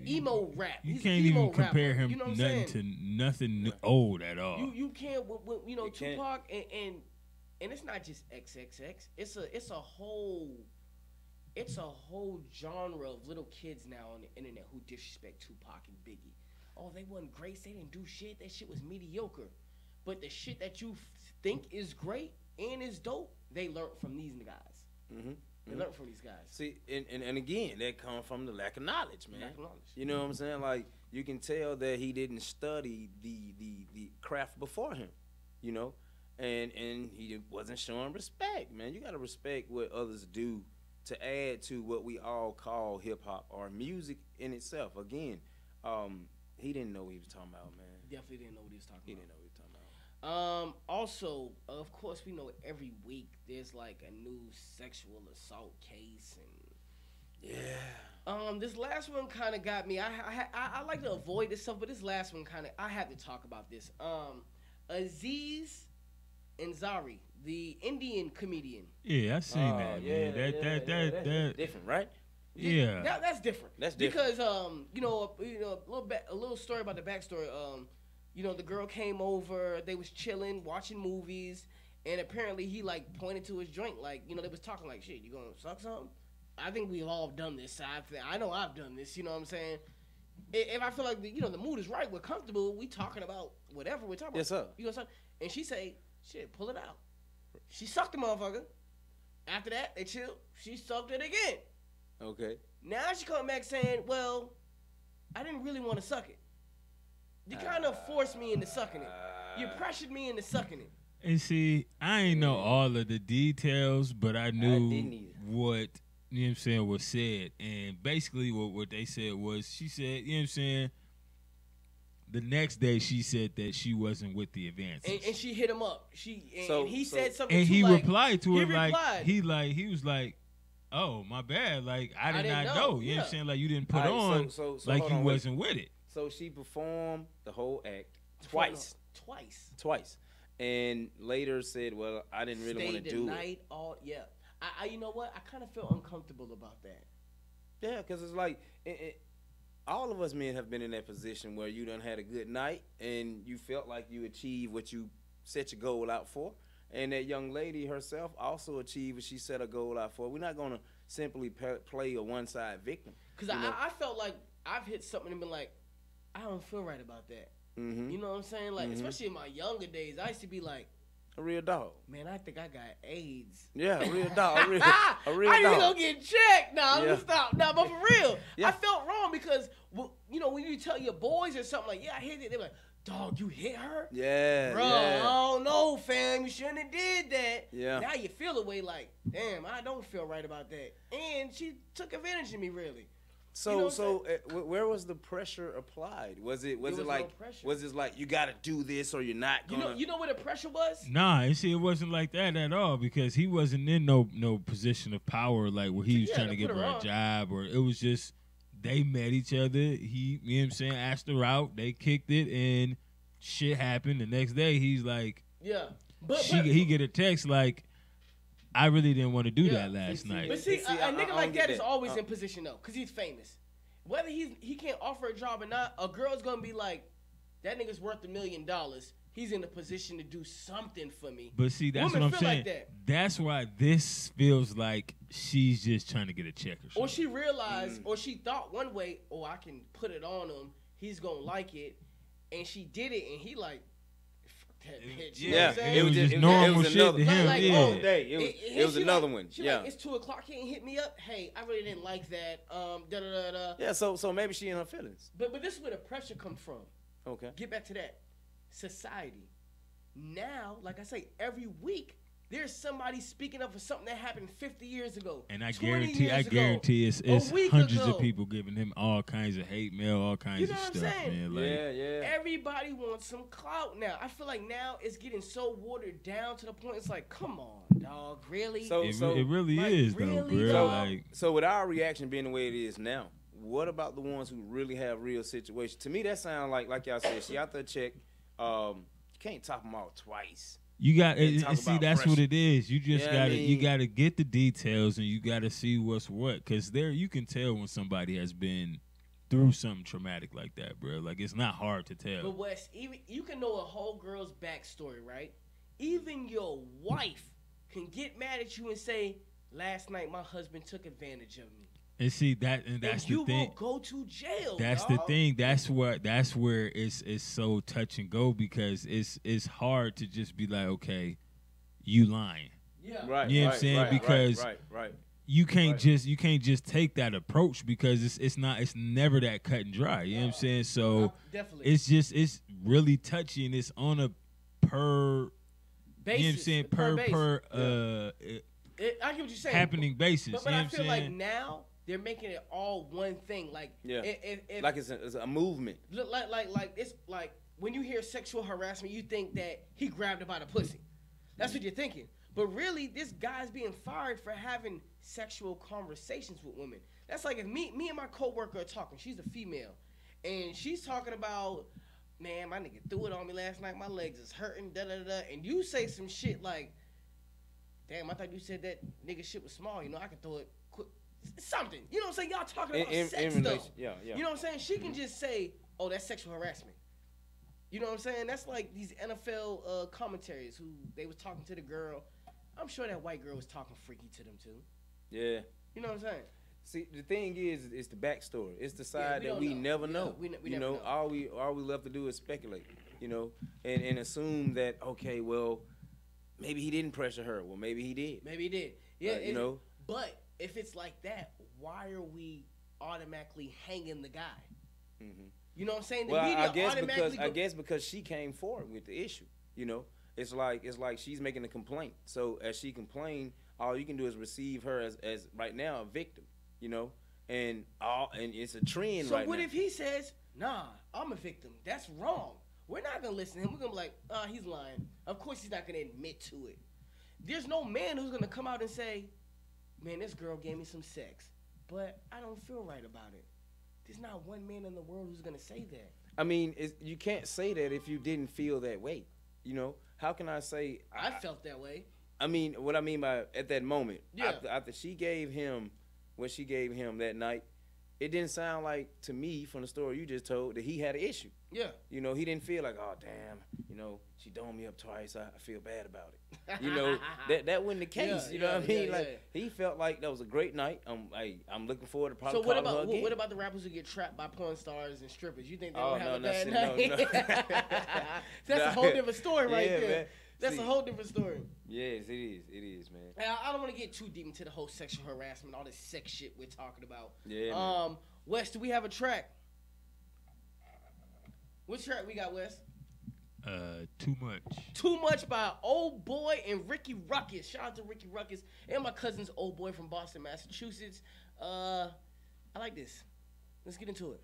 emo rap. You He's can't an emo even compare rapper. him You know what I'm nothing saying? to nothing old at all. You can't, Tupac and it's not just XXX. It's a whole genre of little kids now on the internet who disrespect Tupac and Biggie. Oh, they wasn't great. They didn't do shit. That shit was mediocre. But the shit that you think is great and is dope, they learned from these guys. They learned from these guys. See, and again, that comes from the lack of knowledge, man. Lack of knowledge. You know what I'm saying? Like, you can tell that he didn't study the craft before him, and he wasn't showing respect, man. You got to respect what others do to add to what we all call hip-hop or music in itself. Again, he didn't know what he was talking about, man. Definitely didn't know what he was talking about. He didn't know what he was talking about. Also, of course, we know every week there's like a new sexual assault case, and this last one kind of got me. I like to avoid this stuff, but this last one I had to talk about this. Aziz Ansari, the Indian comedian. Yeah, I seen that. Man. That different, right? Yeah, that's different. That's different because a little story about the backstory. The girl came over, they was chilling, watching movies, and apparently he like pointed to his joint, like, they was talking like, shit, you gonna suck something? I think we've all done this. I know I've done this, you know what I'm saying? If I feel like the mood is right, we're comfortable, we talking about whatever we're talking about. Yes, sir. You know what I'm saying? And she say, shit, pull it out. She sucked the motherfucker. After that, they chilled. She sucked it again. Okay. Now she come back saying, well, I didn't really want to suck it. You kind of forced me into sucking it. You pressured me into sucking it. And see, I ain't know all of the details, but I knew what, was said. And basically what they said was, she said, the next day she said that she wasn't with the advances. And she hit him up. He said something and too, he like, replied to her replied. he was like, oh, my bad. Like, I did not know. You know what I'm saying? Like, you didn't put on like you wasn't with it. So she performed the whole act twice. Twice. and later said, "Well, I didn't really want to do it." I you know what? I kind of feel uncomfortable about that. Yeah, because it's like all of us men have been in that position where you done had a good night and you felt like you achieved what you set your goal out for, and that young lady herself also achieved what she set a goal out for. We're not gonna simply play a one-side victim. Because I felt like I've hit something and been like, I don't feel right about that. Mm-hmm. You know what I'm saying? Like, especially in my younger days, I used to be like, a real dog. Man, I think I got AIDS. Yeah, a real dog. A real I dog. need to go get checked. Nah, Yeah. let me stop. Nah, but for real, Yeah. I felt wrong because, you know, when you tell your boys or something like, yeah, I hit it, they're like, dog, you hit her? Yeah, Bro, yeah. I don't know, fam. You shouldn't have did that. Yeah. Now you feel away like, damn, I don't feel right about that. And she took advantage of me, really. So, where was the pressure applied? Was it was like, no pressure. was it like you got to do this or you're not gonna? You know where the pressure was? Nah, you see, it wasn't like that at all because he wasn't in no position of power like where he was trying to give her a job, or it was just they met each other. He, you know what I'm saying, asked her out. They kicked it and shit happened. The next day, he's like, yeah, he get a text like, I really didn't want to do that last night. But see, a nigga like that is always in position though, cause he's famous. Whether he can't offer a job or not, a girl's gonna be like, that nigga's worth $1 million. He's in a position to do something for me. But see, that's Women what I'm feel saying. like that. That's why this feels like she's just trying to get a check or something. Or she realized, or she thought one way, oh, I can put it on him. He's gonna like it, and she did it, and he like. Yeah, it was just normal shit to him. Like, yeah. oh, it was another one. She Yeah, like, it's 2:00. He ain't hit me up. Hey, I really didn't like that. Da da da da. Yeah, so maybe she in her feelings. But this is where the pressure comes from. Okay. Get back to that. Society. Now, like I say, every week there's somebody speaking up for something that happened 50 years ago. And I 20 guarantee years it's a week hundreds ago. of people giving him all kinds of hate mail, all kinds of stuff, man. Like, yeah. Everybody wants some clout now. I feel like now it's getting so watered down to the point it's like, come on, dog, really? it really like, is really, though, bro. dog? Like, So with our reaction being the way it is now, what about the ones who really have real situations? To me, that sounds like y'all said, she out there check. You can't top them out twice. you got And talk see about that's what pressure. it is. You just Yeah, I gotta mean- you gotta get the details and you gotta see what's what, because there you can tell when somebody has been through something traumatic like that, bro. Like, it's not hard to tell. But Wes, even you can know a whole girl's backstory, right? Even your wife can get mad at you and say, "Last night my husband took advantage of me." And see that's And the you thing. will go to jail. That's dog. the thing. That's where it's so touch and go, because it's hard to just be like, okay, you lying. Yeah. Right. You know what I'm saying? Because right. you can't just take that approach, because it's never that cut and dry. You know what I'm saying? So Definitely. it's really touchy, and it's on a per Basis, you know what I'm saying, I get what you're saying. happening basis. But you know I what I'm feel like saying? now they're making it all one thing. Like if Like it's a movement. like it's like when you hear sexual harassment, you think that he grabbed her by the pussy. That's what you're thinking. But really, this guy's being fired for having sexual conversations with women. That's like if me and my coworker are talking. She's a female, and she's talking about, man, my nigga threw it on me last night. My legs is hurting. Da da da. And you say some shit like, damn, I thought you said that nigga shit was small. You know, I could throw it quick. Something. You know what I'm saying? Y'all talking about sex stuff. Yeah. You know what I'm saying? She can just say, oh, that's sexual harassment. You know what I'm saying? That's like these NFL commentaries who they was talking to the girl. I'm sure that white girl was talking freaky to them too. Yeah. You know what I'm saying? See, the thing is, it's the backstory. It's the side we that don't we know. never Yeah, know. we you never know, know. all we left to do is speculate. You know, and assume that, okay, well, maybe he didn't pressure her. Well, maybe he did. Maybe he did. Yeah, you know. But if it's like that, why are we automatically hanging the guy? Mm-hmm. You know what I'm saying? The Well, media I guess because she came forward with the issue. You know, it's like she's making a complaint. So as she complained, all you can do is receive her as right now a victim. You know, and it's a trend So right what now. if he says, nah, I'm a victim? That's wrong. We're not going to listen to him. We're going to be like, he's lying. Of course he's not going to admit to it. There's no man who's going to come out and say, man, this girl gave me some sex, but I don't feel right about it. There's not one man in the world who's going to say that. I mean, you can't say that if you didn't feel that way. You know, how can I say? I felt that way. I mean, what I mean by at that moment, Yeah. after she gave him what she gave him that night, it didn't sound like to me from the story you just told that he had an issue. Yeah. You know, he didn't feel like, oh damn, you know, she domed me up twice. I feel bad about it. You know, that wasn't the case. Yeah, you know what I mean? yeah, Like he felt like that was a great night. I'm looking forward to probably. So what calling her again. about the rappers who get trapped by porn stars and strippers? You think they Oh, don't have no, a bad no, night? no. That's a whole different story right Yeah, there. man. That's See. a whole different story. Yes, it is. It is, man. And I don't want to get too deep into the whole sexual harassment, all this sex shit we're talking about. Yeah. Man. Wes, do we have a track? What track we got, Wes? Too Much. Too Much by Old Boy and Ricky Ruckus. Shout out to Ricky Ruckus and my cousin's Old Boy from Boston, Massachusetts. I like this. Let's get into it.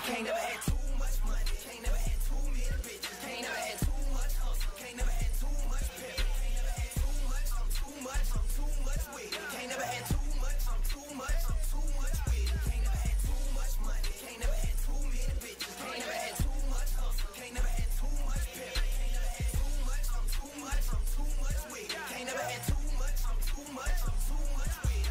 Can't never had too much money. Can't never had too many bitches. Can't never had too much hustle. Can't never had too much pep. Can't never had too much. I'm too much. I'm too much with it. Can't never had too much. I'm too much. I'm too much with it. Can't never had too much money. Can't never had too many bitches. Can't never had too much hustle. Can't never had too much pep. Can't never had too much. I'm too much. I'm too much with it. Can't never had too much. I'm too much. I'm too much with it.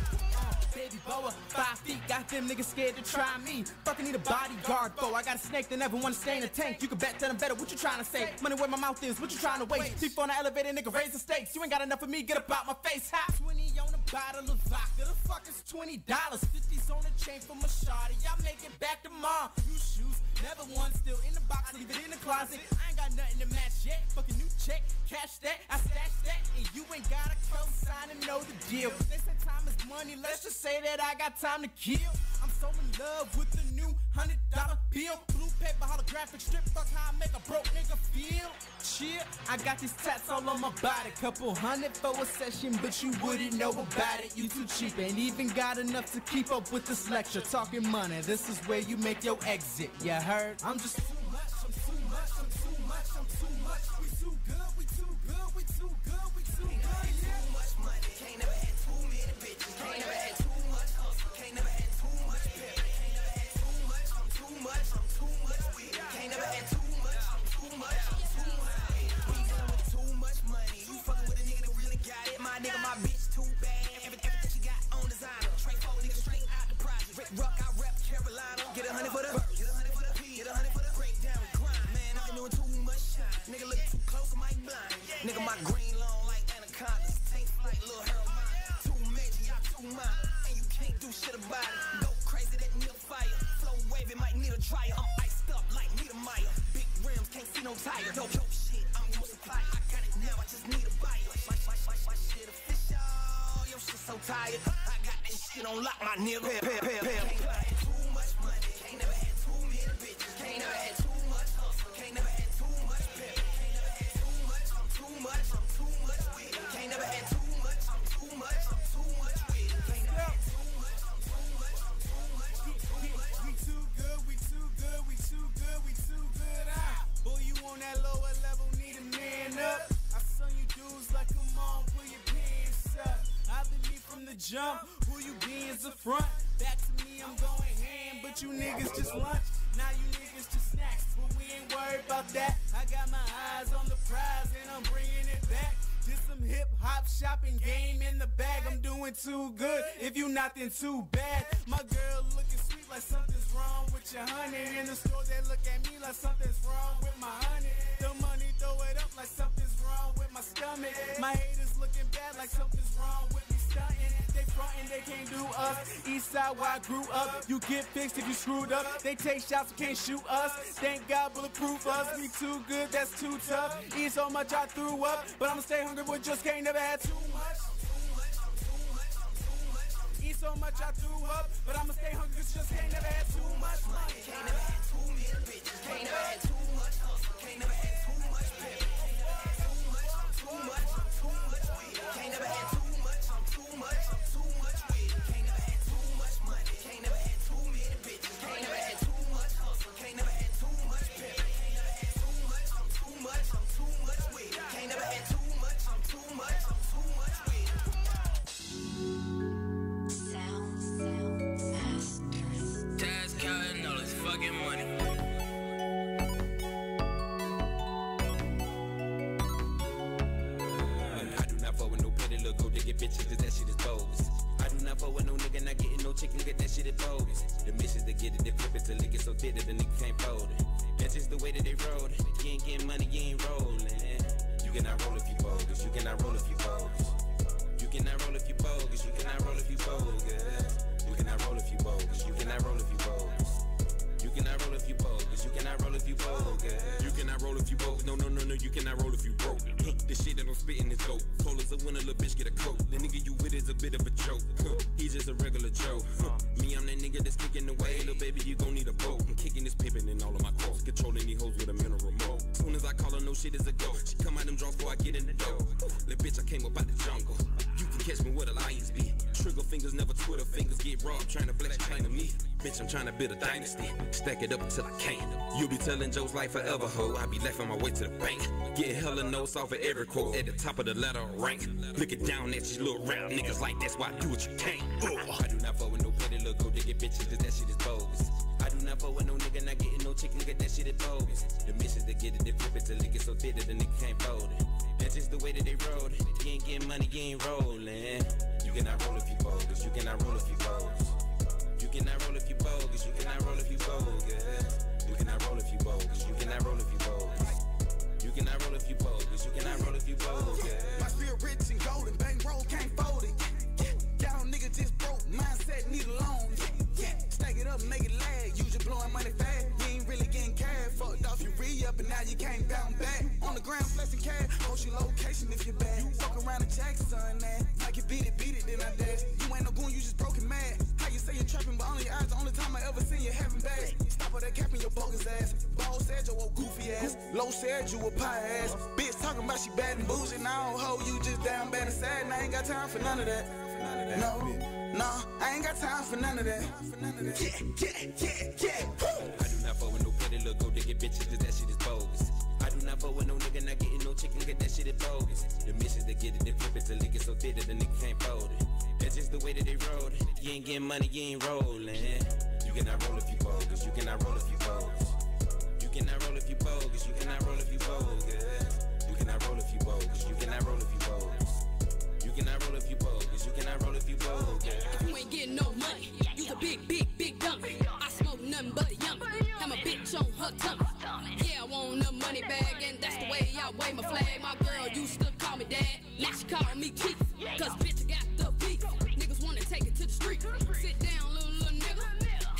Baby boa, 5 feet, got them niggas scared to try me. Fucking need a bodyguard, though. I got a snake that never wanna stay in a tank. You can bet that I'm better, what you trying to say? Money where my mouth is, what you trying to waste? People on the elevator, nigga, raise the stakes. You ain't got enough of me, get up out my face. Hot 20 on a bottle of vodka, the fuck is $20? 50s on the chain for my shawty, I make it back tomorrow. New shoes, never one, still in the box, leave it in the closet. I ain't got nothing to match yet, fucking new check, cash that, I stash that, and you ain't got a co-sign to know the deal. They say time is money, let's just say that I got time to kill. I'm so in love with the new $100 bill. Blue paper holographic strip, fuck how I make a broke nigga feel. Chill, I got these tats all on my body. Couple hundred for a session, but you wouldn't know about it. You too cheap, ain't even got enough to keep up with this lecture. Talking money, this is where you make your exit. You heard? I'm just too much, I'm too much, I'm too much, I'm too much. We too good, we too good, we too good, we too good. Too much money. Can't never had too many bitches. Can't never had too much hustle. Can't never had too much pep. Can't never had too much. I'm too much. I'm too much with it. Can't never had too much. I'm too much. I'm too much with it. We dealing with too much money. You fucking with a nigga that really got it. My nigga, my bitch too bad. Everything she got on designer. Straight forward, nigga, straight out the project. Rick Rock, I rap Carolina. Get 100 for the verse. Get 100 for the P. Get 100 for the breakdown. Grind, man. I've been doing too much shine. Nigga look too close, I might blind. Nigga, my green long like anacondas. Taste like Lil Harold mine. Too many, y'all too mine. And you can't do shit about it. Go crazy, that need a fire. Flow wavy, might need a dryer. I'm iced up like Niedermeyer. Big rims, can't see no tire. Dope shit, I'm a multiplier. I got it now, I just need a buyer. My shit official. Your shit so tired. I got this shit on lock, my nigga. Can't never had too much money. Can't never had too many bitches. Can't never had too much hustle. Can't never had too much pep. Can't never had too much. I'm too much. I'm too much with it. Can't never had too much. I'm too much. I'm too much with it. Can't never had too much. I'm too much. I'm too much. We too good, we too good, we too good, we too good. Boy, you on that lower level, need a man up. I saw you dudes like, come on, pull your pants up. I've been me from the jump, who you be is the front. Back to me, I'm going ham, but you niggas just lunch. Now you niggas just snacks, but we ain't worried about that. I got my eyes on the prize and I'm bringing it back. Just some hip hop shopping game in the bag. I'm doing too good. If you not, then too bad. My girl looking sweet like something's wrong with your honey. In the store they look at me like something's wrong with my honey. The money throw it up like something's wrong with my stomach. My haters looking bad like something's wrong with me stunting. They frontin', they can't do us. East side where I grew up. You get fixed if you screwed up. They take shots, can't shoot us. Thank God bulletproof us. We too good, that's too tough. Eat so much I threw up, but I'ma stay hungry, but just can't never have too much. Eat so much I threw up, but I'ma stay hungry, cause just can't never have too much money. Can't never had too many bitches. Can't never had too much hustle. Can't never had too much pep. Can't never had too much. I'm too much. I'm too much with it. Can't never had too much. I'm too much. I'm too much with it. Can't never had too much money. Can't never had too many bitches. Can't never had too much hustle. Can't never had too much pep. Can't never had too much. I'm too much. I'm too much with it. Can't never had too much. I'm too much. I'm too much with it. money. I do not fuck with no petty little go to get bitches, cause that shit is bogus. I do not fuck with no nigga not getting no chicken, get that shit is bogus. The missions that get it, they flip it till it get so thick that the nigga can't fold it. That's just the way that they roll it. You ain't getting money, you ain't rolling. You cannot roll if you bogus. You cannot roll if you bogus. You cannot roll if you bogus. You cannot roll if you bogus. You cannot roll if you bogus. You cannot roll if you bogus. You cannot roll if you bogus. You cannot roll if you bogus. You cannot roll if you bogus. No, you cannot roll if you broke. The shit that I'm spitting is dope. Cold as a winter, little bitch get a coat. The nigga you with is a bit of a joke. He's just a regular Joe. Me, I'm that nigga that's kicking the way. Little baby, you gon' need a boat. I'm kicking this pippin' in all of my quotes. Controlling these hoes with a mineral remote. Soon as I call her, no shit is a go. She come out them drunk before I get in the door. Little bitch, I came up out the jungle. You can catch me where the lions be. Trigger fingers, never Twitter fingers. Get robbed, trying to black China me. Bitch, I'm trying to build a dynasty. Stack it up until I can't. You'll be telling jokes like forever, ho. I be left on my way to the bank. Get hella notes off of every quote. At the top of the letter rank. Looking down at you little round niggas like that's why I do what you can't. I do not fuck with no petty little go to get bitches, cause that shit is bogus. I do not fuck with no nigga not getting no chicken, get that shit is bogus. The missions that get it, they flip it till it get so thick that the nigga can't fold it. That's just the way that they roll it. You ain't getting money, you ain't rolling. You cannot roll if you bogus. You cannot roll if you bogus. You cannot roll if you bogus. You cannot roll if you bogus. You cannot roll if you bogus. You cannot roll if you bogus. You cannot roll if you bogus. You cannot roll if you bogus. My spirit rich and golden, bankroll can't fold it. Y'all nigga just broke, mindset need a loan. Stack it up, make it lag. You just blowing money fast. You ain't really getting cash. Fucked off, you re-up and now you can't bounce back. On the ground, flexing cash. Post your location if you're bad. You fuck around and check, son, man. Like you beat it, then I dash. You ain't no goon, you just broken mad. How you say you're trapping, but only your eyes, the only time I ever seen you having bags. Stop all that cap in your bogus ass. Ball said you old goofy ass. Low said you a pie ass. Bitch talking about she bad and bougie. Now I don't hold you just down bad and sad. And I ain't got time for none of that. No, I ain't got time for none of that. Yeah. I do not fuck with no petty little go to get bitches, cause that shit is bogus. I do not fuck with no nigga not getting no chicken, get that shit is bogus. The missions that get it, they flip it till it get so thick that the nigga can't fold it. That's just the way that they roll it. You ain't getting money, you ain't rolling. You cannot roll if you bogus. You cannot roll if you bogus. You cannot roll if you bogus. You cannot roll if you bogus. You cannot roll if you bogus. You cannot roll if you bogus. You cannot roll if you bogus. You cannot roll if you bogus. If you ain't getting no money, you's a big dummy. I smoke nothing but a yummy. I'm a bitch on her tummy. Yeah, I want the money bag, and that's the way I wave my flag. My girl used to call me dad, now she call me Keith. Cause bitch, I got the beat. Niggas wanna take it to the street. Sit down, little nigga.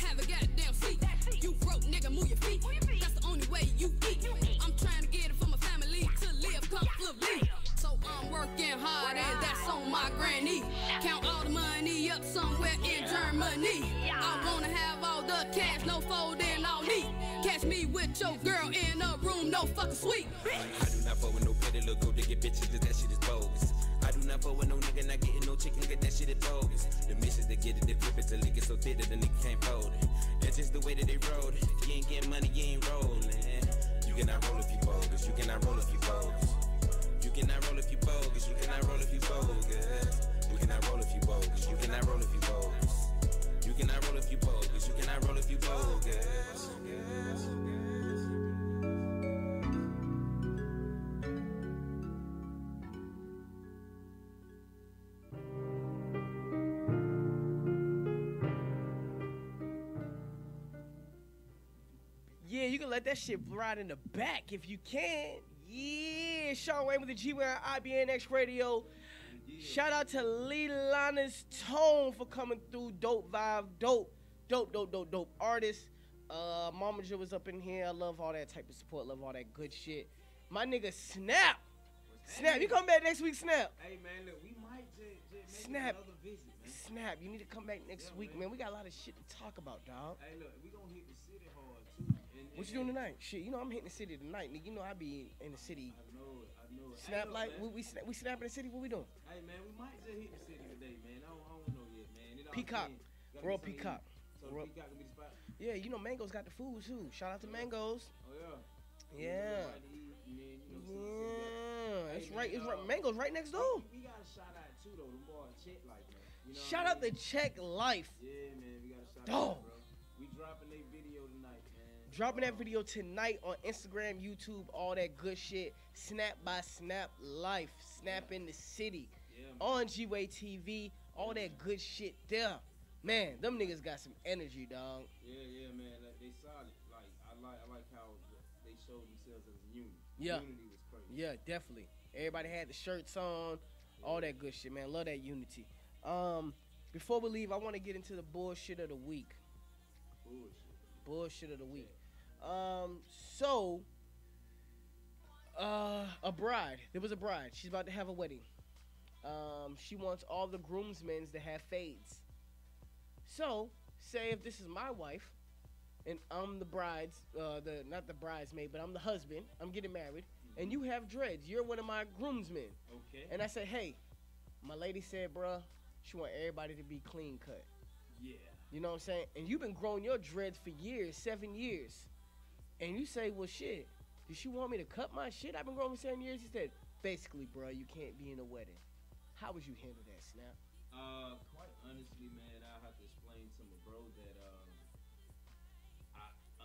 Have a goddamn seat. You broke, nigga, move your feet. That's the only way you eat. I'm trying to get it for my family to live comfortably. So I'm working hard and that's on my granny. Count all the money up somewhere in Germany. I wanna have all the cash, no folding, all neat. Catch me with your girl in a room, no fucking suite. I do not fuck with no petty little go to get bitches, cause that shit is bogus. I do not fuck with no nigga not getting no chicken, get that shit is bogus. The missions that get it, they flip it till it get so thick that the nigga can't fold it. That's just the way that they roll it. You ain't getting money, you ain't rolling. You cannot roll if you bogus. You cannot roll if you bogus. You cannot roll if you bogus. You cannot roll if you bogus. You cannot roll if you bogus. You cannot roll if you bogus. You cannot roll if you bogus. You cannot roll if you bogus. Yeah, you can let that shit ride in the back if you can. Yeah, Sean Wayne with the G-Ware IBNX Radio. Shout out to Lilana's Tone for coming through. Dope vibe, dope artist. Mama Joe was up in here. I love all that type of support. Love all that good shit. My nigga Snap. Snap, you come back next week, Snap. Hey, man, look, we might just make Snap. another visit, man. Snap, you need to come back next week, man. We got a lot of shit to talk about, dog. Hey, look, we gonna hit the city hard, too. What you doing tonight? Shit, you know I'm hitting the city tonight, nigga. You know I be in the city. I know it. Snap hey, like man. we snapping the city. What we doing? Hey, man, we might just hit the city today, man. I don't know yet, man. It all Peacock, depends. World Peacock. So World. Peacock gonna be the spot. Yeah, you know Mango's got the food too. Shout out to Mango's. Oh yeah. Yeah. Yeah. It's right. It's right. Mango's right next door. We got a shout out too though. Them boys Check Life, man. You know Shout out to Check Life. Yeah, man. We got a shout Dog. out, bro. We dropping their video tonight, man. Dropping that video tonight on Instagram, YouTube, all that good shit. Snap by Snap Life, Snap in the City, on G-Way TV, all that good shit there. Man, them niggas got some energy, dog. Yeah, man. Like, they solid. Like I like how they showed themselves as a unit. Yeah. Unity was crazy. Yeah, definitely. Everybody had the shirts on, all that good shit, man. Love that unity. Before we leave, I want to get into the bullshit of the week. Bullshit of the week. So, a bride. There was a bride. She's about to have a wedding. She wants all the groomsmen to have fades. So, say if this is my wife, and I'm the bride's, not the bridesmaid, but I'm the husband. I'm getting married, and you have dreads. You're one of my groomsmen. Okay. And I said, hey, my lady said, bruh, she want everybody to be clean cut. Yeah. You know what I'm saying? And you've been growing your dreads for years, 7 years. And you say, well, shit, does she want me to cut my shit? I've been growing for 7 years. He said, basically, bro, you can't be in a wedding. How would you handle that, Snap? Quite honestly, man, I'll have to explain to my bro that,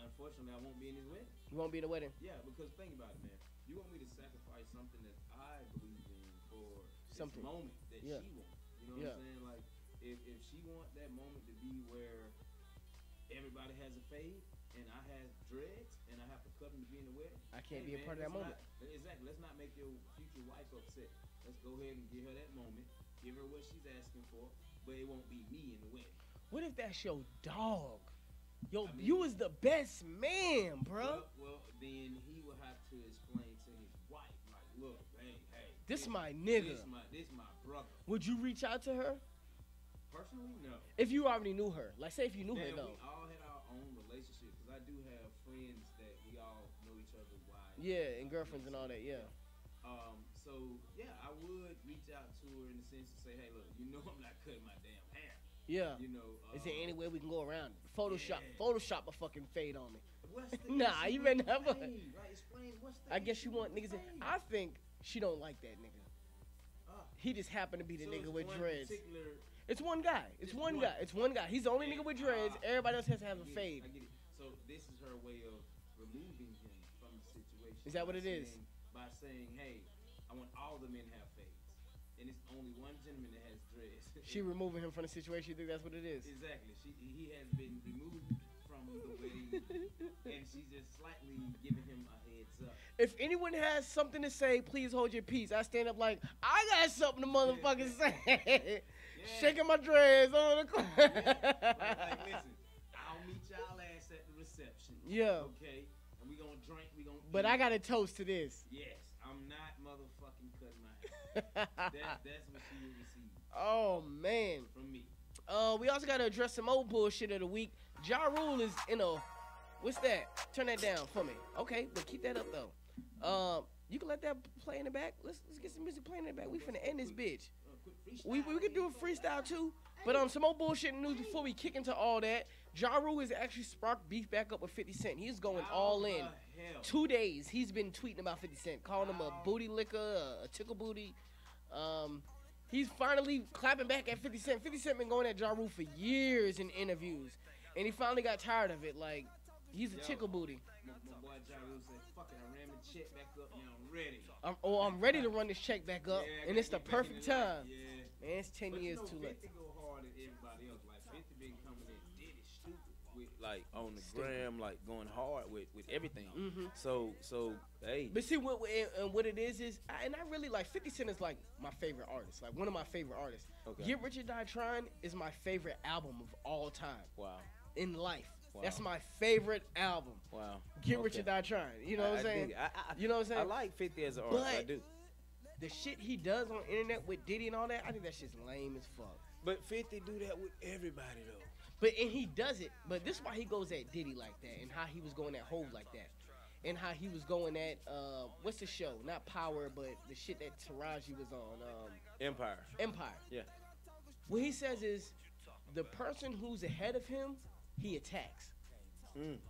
unfortunately, I won't be in his wedding. You won't be in the wedding? Yeah, because think about it, man. You want me to sacrifice something that I believe in for Something. this moment that she wants. You know what I'm saying? Like, if she want that moment to be where everybody has a fade and I have dreads and I have to cut them to be in the wedding, I can't be a part of that moment. Exactly. Let's not make your future wife upset. Let's go ahead and give her that moment, give her what she's asking for, but it won't be me in the wedding. What if that's your dog? Yo, you was the best man, bro. Well, then he will have to explain to his wife, like, look, hey, This my nigga. This my brother. Would you reach out to her? Personally, no. If you already knew her. Like, say if you knew her, though. We all had our own relationships, because I do have friends that we all know each other's wives. Yeah, and girlfriends and all that, yeah. So, yeah, I would reach out to her in the sense to say, hey, look, you know I'm not cutting my damn hair. Yeah. You know. Is there any way we can go around it? Photoshop a fucking fade on me. What's the Nah, you better never. Right, explain what's the I guess you want niggas. I think she don't like that nigga. He just happened to be the nigga with dreads. It's one guy. It's one guy. It's one guy. He's the only nigga with dreads. Everybody else has to have a fade. I get it. So this is her way of removing him from the situation. Is that what it is? By saying, hey, I want all the men to have fades. And it's only one gentleman that has dreads. She removing him from the situation. You think that's what it is? Exactly. He has been removed from the wedding, and she's just slightly giving him a heads up. If anyone has something to say, please hold your peace. I stand up like, I got something to motherfucking say. Shaking my dreads on the corner. Like, listen, I'll meet y'all ass at the reception. Yeah. Okay? And we gonna drink, we gonna But eat. I got to toast to this. Yes, I'm not motherfucking cutting my hair. That's what she will receive. Oh, man. From me. We also got to address some old bullshit of the week. Ja Rule is in a... What's that? Turn that down for me. Okay, but keep that up, though. You can let that play in the back. Let's get some music playing in the back. We finna end this bitch. We could do a freestyle, too. But some more bullshit news before we kick into all that. Ja Rule has actually sparked beef back up with 50 Cent. He's going all in. 2 days, he's been tweeting about 50 Cent, calling him a booty licker, a tickle booty. He's finally clapping back at 50 Cent. 50 Cent been going at Ja Rule for years in interviews. And he finally got tired of it. Like, he's a tickle booty. My boy Ja Rule said, fuck it, I ran the check back up, now I'm ready. I'm ready to run this check back up. Yeah, and it's the perfect time. Yeah. Man, it's 10 years too late. 50 go hard at everybody else. Like, 50 been coming in dead stupid with, like, on the gram, like, going hard with everything. Mm-hmm. So, hey. But see, what it is, and I really like 50 Cent is like my favorite artist, like one of my favorite artists. Okay. Get Rich or Die Trying is my favorite album of all time. Wow. In life. Wow. That's my favorite album. Wow. Get Rich or Die Trying. You know what I'm saying? You know what I'm saying? I like 50 as an artist. I do. The shit he does on the internet with Diddy and all that, I think that shit's lame as fuck. But 50 do that with everybody though. And he does it. But this is why he goes at Diddy like that, and how he was going at Hov like that, and how he was going at what's the show? Not Power, but the shit that Taraji was on. Empire. Yeah. What he says is, the person who's ahead of him, he attacks.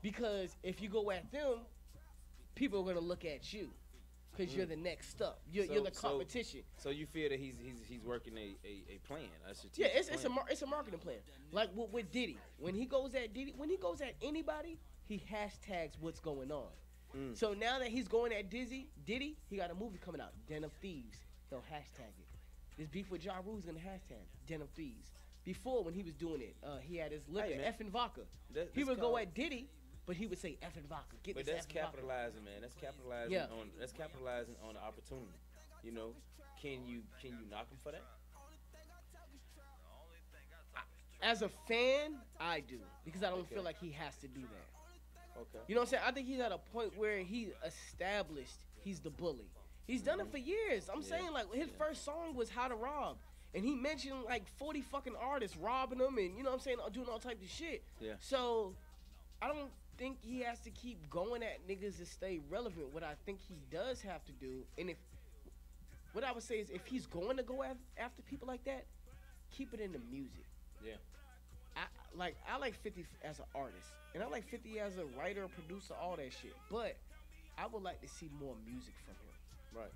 Because if you go at them, people are gonna look at you. Because you're the next up. You're the competition. So you feel that he's working a plan. It's a marketing plan. Like with Diddy. When he goes at anybody, he hashtags what's going on. So now that he's going at Diddy, he got a movie coming out, Den of Thieves. He'll hashtag it. This beef with Ja Rule's gonna hashtag Den of Thieves. Before, when he was doing it, he had his liquor, effing vodka. He would go at Diddy, but he would say effing vodka. But that's capitalizing, man. That's capitalizing on. That's capitalizing on the opportunity. You know, can you knock him for that? As a fan, I do, because I don't feel like he has to do that. Okay. You know what I'm saying? I think he's at a point where he established he's the bully. He's done it for years. I'm saying, like, his first song was How to Rob. And he mentioned, like, 40 fucking artists robbing them and, you know what I'm saying, doing all types of shit. Yeah. So, I don't think he has to keep going at niggas to stay relevant. What I think he does have to do, and what I would say is if he's going to go after people like that, keep it in the music. Yeah. I like 50 as an artist, and I like 50 as a writer, producer, all that shit. But I would like to see more music from him. Right.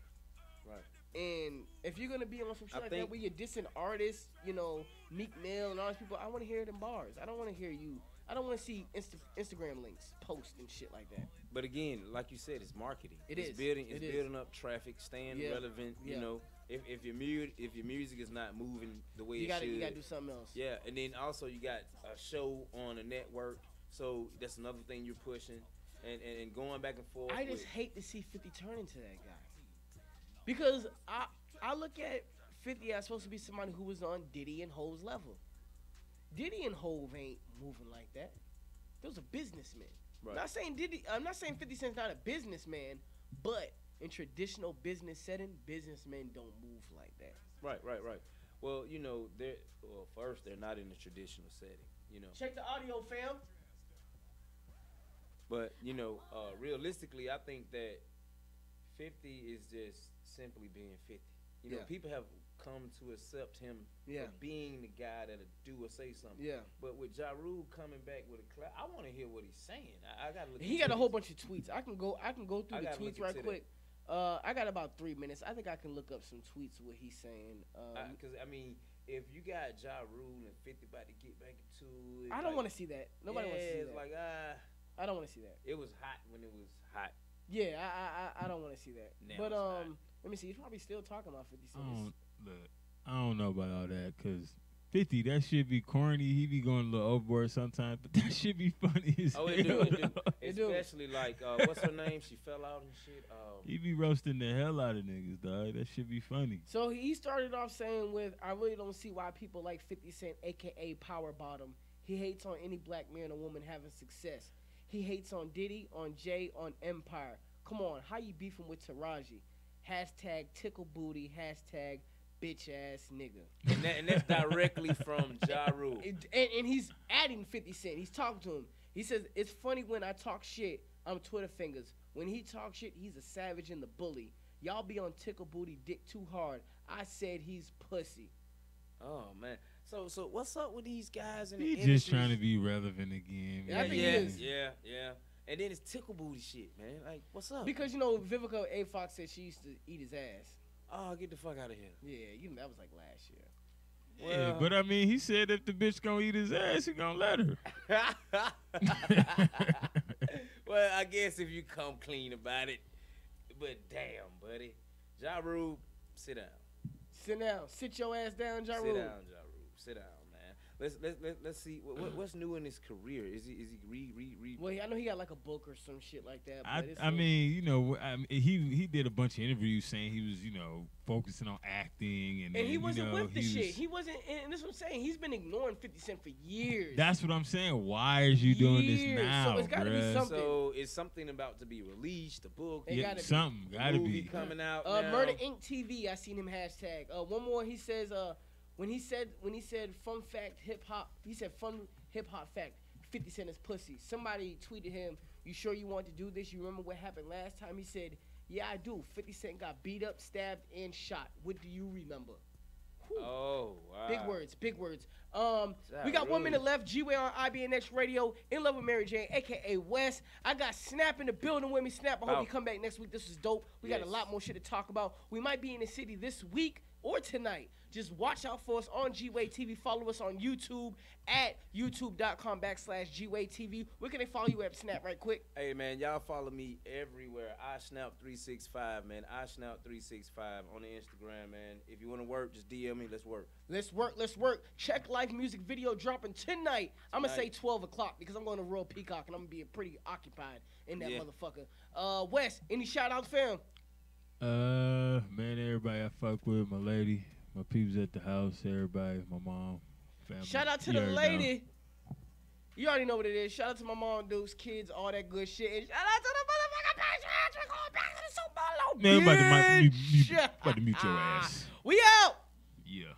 Right. And if you're gonna be on some shit like that where you're dissing artists, you know, Meek Mill and all these people, I want to hear it in bars. I don't want to hear you. I don't want to see Instagram links, post and shit like that. But again, like you said, it's marketing. It's building up traffic, staying relevant. Yeah. You know, if your music is not moving the way you it should, you gotta do something else. Yeah, and then also you got a show on a network, so that's another thing you're pushing, and going back and forth. I just hate to see 50 turn into that guy. Because I look at 50 as supposed to be somebody who was on Diddy and Hove's level. Diddy and Hove ain't moving like that. Those are businessmen. Right. I'm not saying 50 Cent's not a businessman, but in traditional business setting, businessmen don't move like that. Right. Well, you know, first they're not in the traditional setting. You know. Check the audio, fam. But you know, realistically, I think that 50 is just simply being 50. You know, people have come to accept him for being the guy that'll do or say something. Yeah. But with Ja Rule coming back with a clap, I want to hear what he's saying. I gotta look. He got a whole bunch of tweets. I can go through the tweets right quick. I got about 3 minutes. I think I can look up some tweets what he's saying. Because I mean, if you got Ja Rule and 50 about to get back into it, I don't want to see that. Nobody wants to see that. It's like I don't want to see that. It was hot when it was hot. Yeah, I don't want to see that. Now but let me see. He's probably still talking about 50 Cent. I don't know about all that because 50, that shit be corny. He be going a little overboard sometimes, but that shit be funny as hell. It do. Especially like, what's her name? She fell out and shit. He be roasting the hell out of niggas, dog. That shit be funny. So he started off saying I really don't see why people like 50 Cent, a.k.a. Power Bottom. He hates on any black man or woman having success. He hates on Diddy, on Jay, on Empire. Come on, how you beefing with Taraji? Hashtag tickle booty, hashtag bitch ass nigga. And that's directly from Ja Rule. And he's adding 50 Cent. He's talking to him. He says, it's funny when I talk shit, I'm Twitter fingers. When he talks shit, he's a savage and the bully. Y'all be on tickle booty dick too hard. I said he's pussy. Oh, man. So what's up with these guys in the industry? He's just trying to be relevant again. Yeah, I think he is. Yeah. And then it's tickle booty shit, man. Like, what's up? Because, you know, Vivica A. Fox said she used to eat his ass. Oh, get the fuck out of here. Yeah, that was like last year. Yeah, but I mean, he said if the bitch gonna eat his ass, he gonna let her. Well, I guess if you come clean about it. But damn, buddy. Ja Rule, sit down. Sit down. Sit your ass down, Ja Rule. Sit down, Ja Rule. Sit down, man. Let's see what's new in his career. Is he re? Well, I know he got like a book or some shit like that. But I mean, you know, he did a bunch of interviews saying he was, you know, focusing on acting and he wasn't, you know, with the shit. He wasn't, and this is what I'm saying. He's been ignoring 50 Cent for years. That's what I'm saying. Why is you doing this now, so it's gotta be something. So is something about to be released? A book? Something gotta be coming out. Now. Murder Inc. TV. I seen him hashtag. One more. He says. When he said fun fact hip hop, he said fun hip hop fact. 50 Cent is pussy. Somebody tweeted him, "You sure you want to do this? You remember what happened last time?" He said, "Yeah, I do. 50 Cent got beat up, stabbed, and shot. What do you remember?" Whew. Oh, wow. Big words. We got 1 minute left. G-Way on IBNX Radio. In Love with Mary Jane, a.k.a. West. I got Snap in the building with me. Snap, I hope you come back next week. This was dope. We got a lot more shit to talk about. We might be in the city this week. or tonight. Just watch out for us on G-Way TV. Follow us on YouTube at youtube.com/GWayTV. Where can they follow you at, Snap, right quick? Hey, man, y'all follow me everywhere. iSnap365, man. iSnap365 on the Instagram, man. If you want to work, just DM me. Let's work. Let's work. Check Life music video dropping tonight. I'm going to say 12 o'clock because I'm going to Royal Peacock and I'm going to be pretty occupied in that motherfucker. Wes, any shout-outs, fam? Man, everybody I fuck with, my lady, my peeps at the house, everybody, my mom, family. Shout out to the lady. You already know what it is. Shout out to my mom, dudes, kids, all that good shit. And shout out to the motherfucking Patriots. We're going back to the Super Bowl. Man, I'm about to mute your ass. We out. Yeah.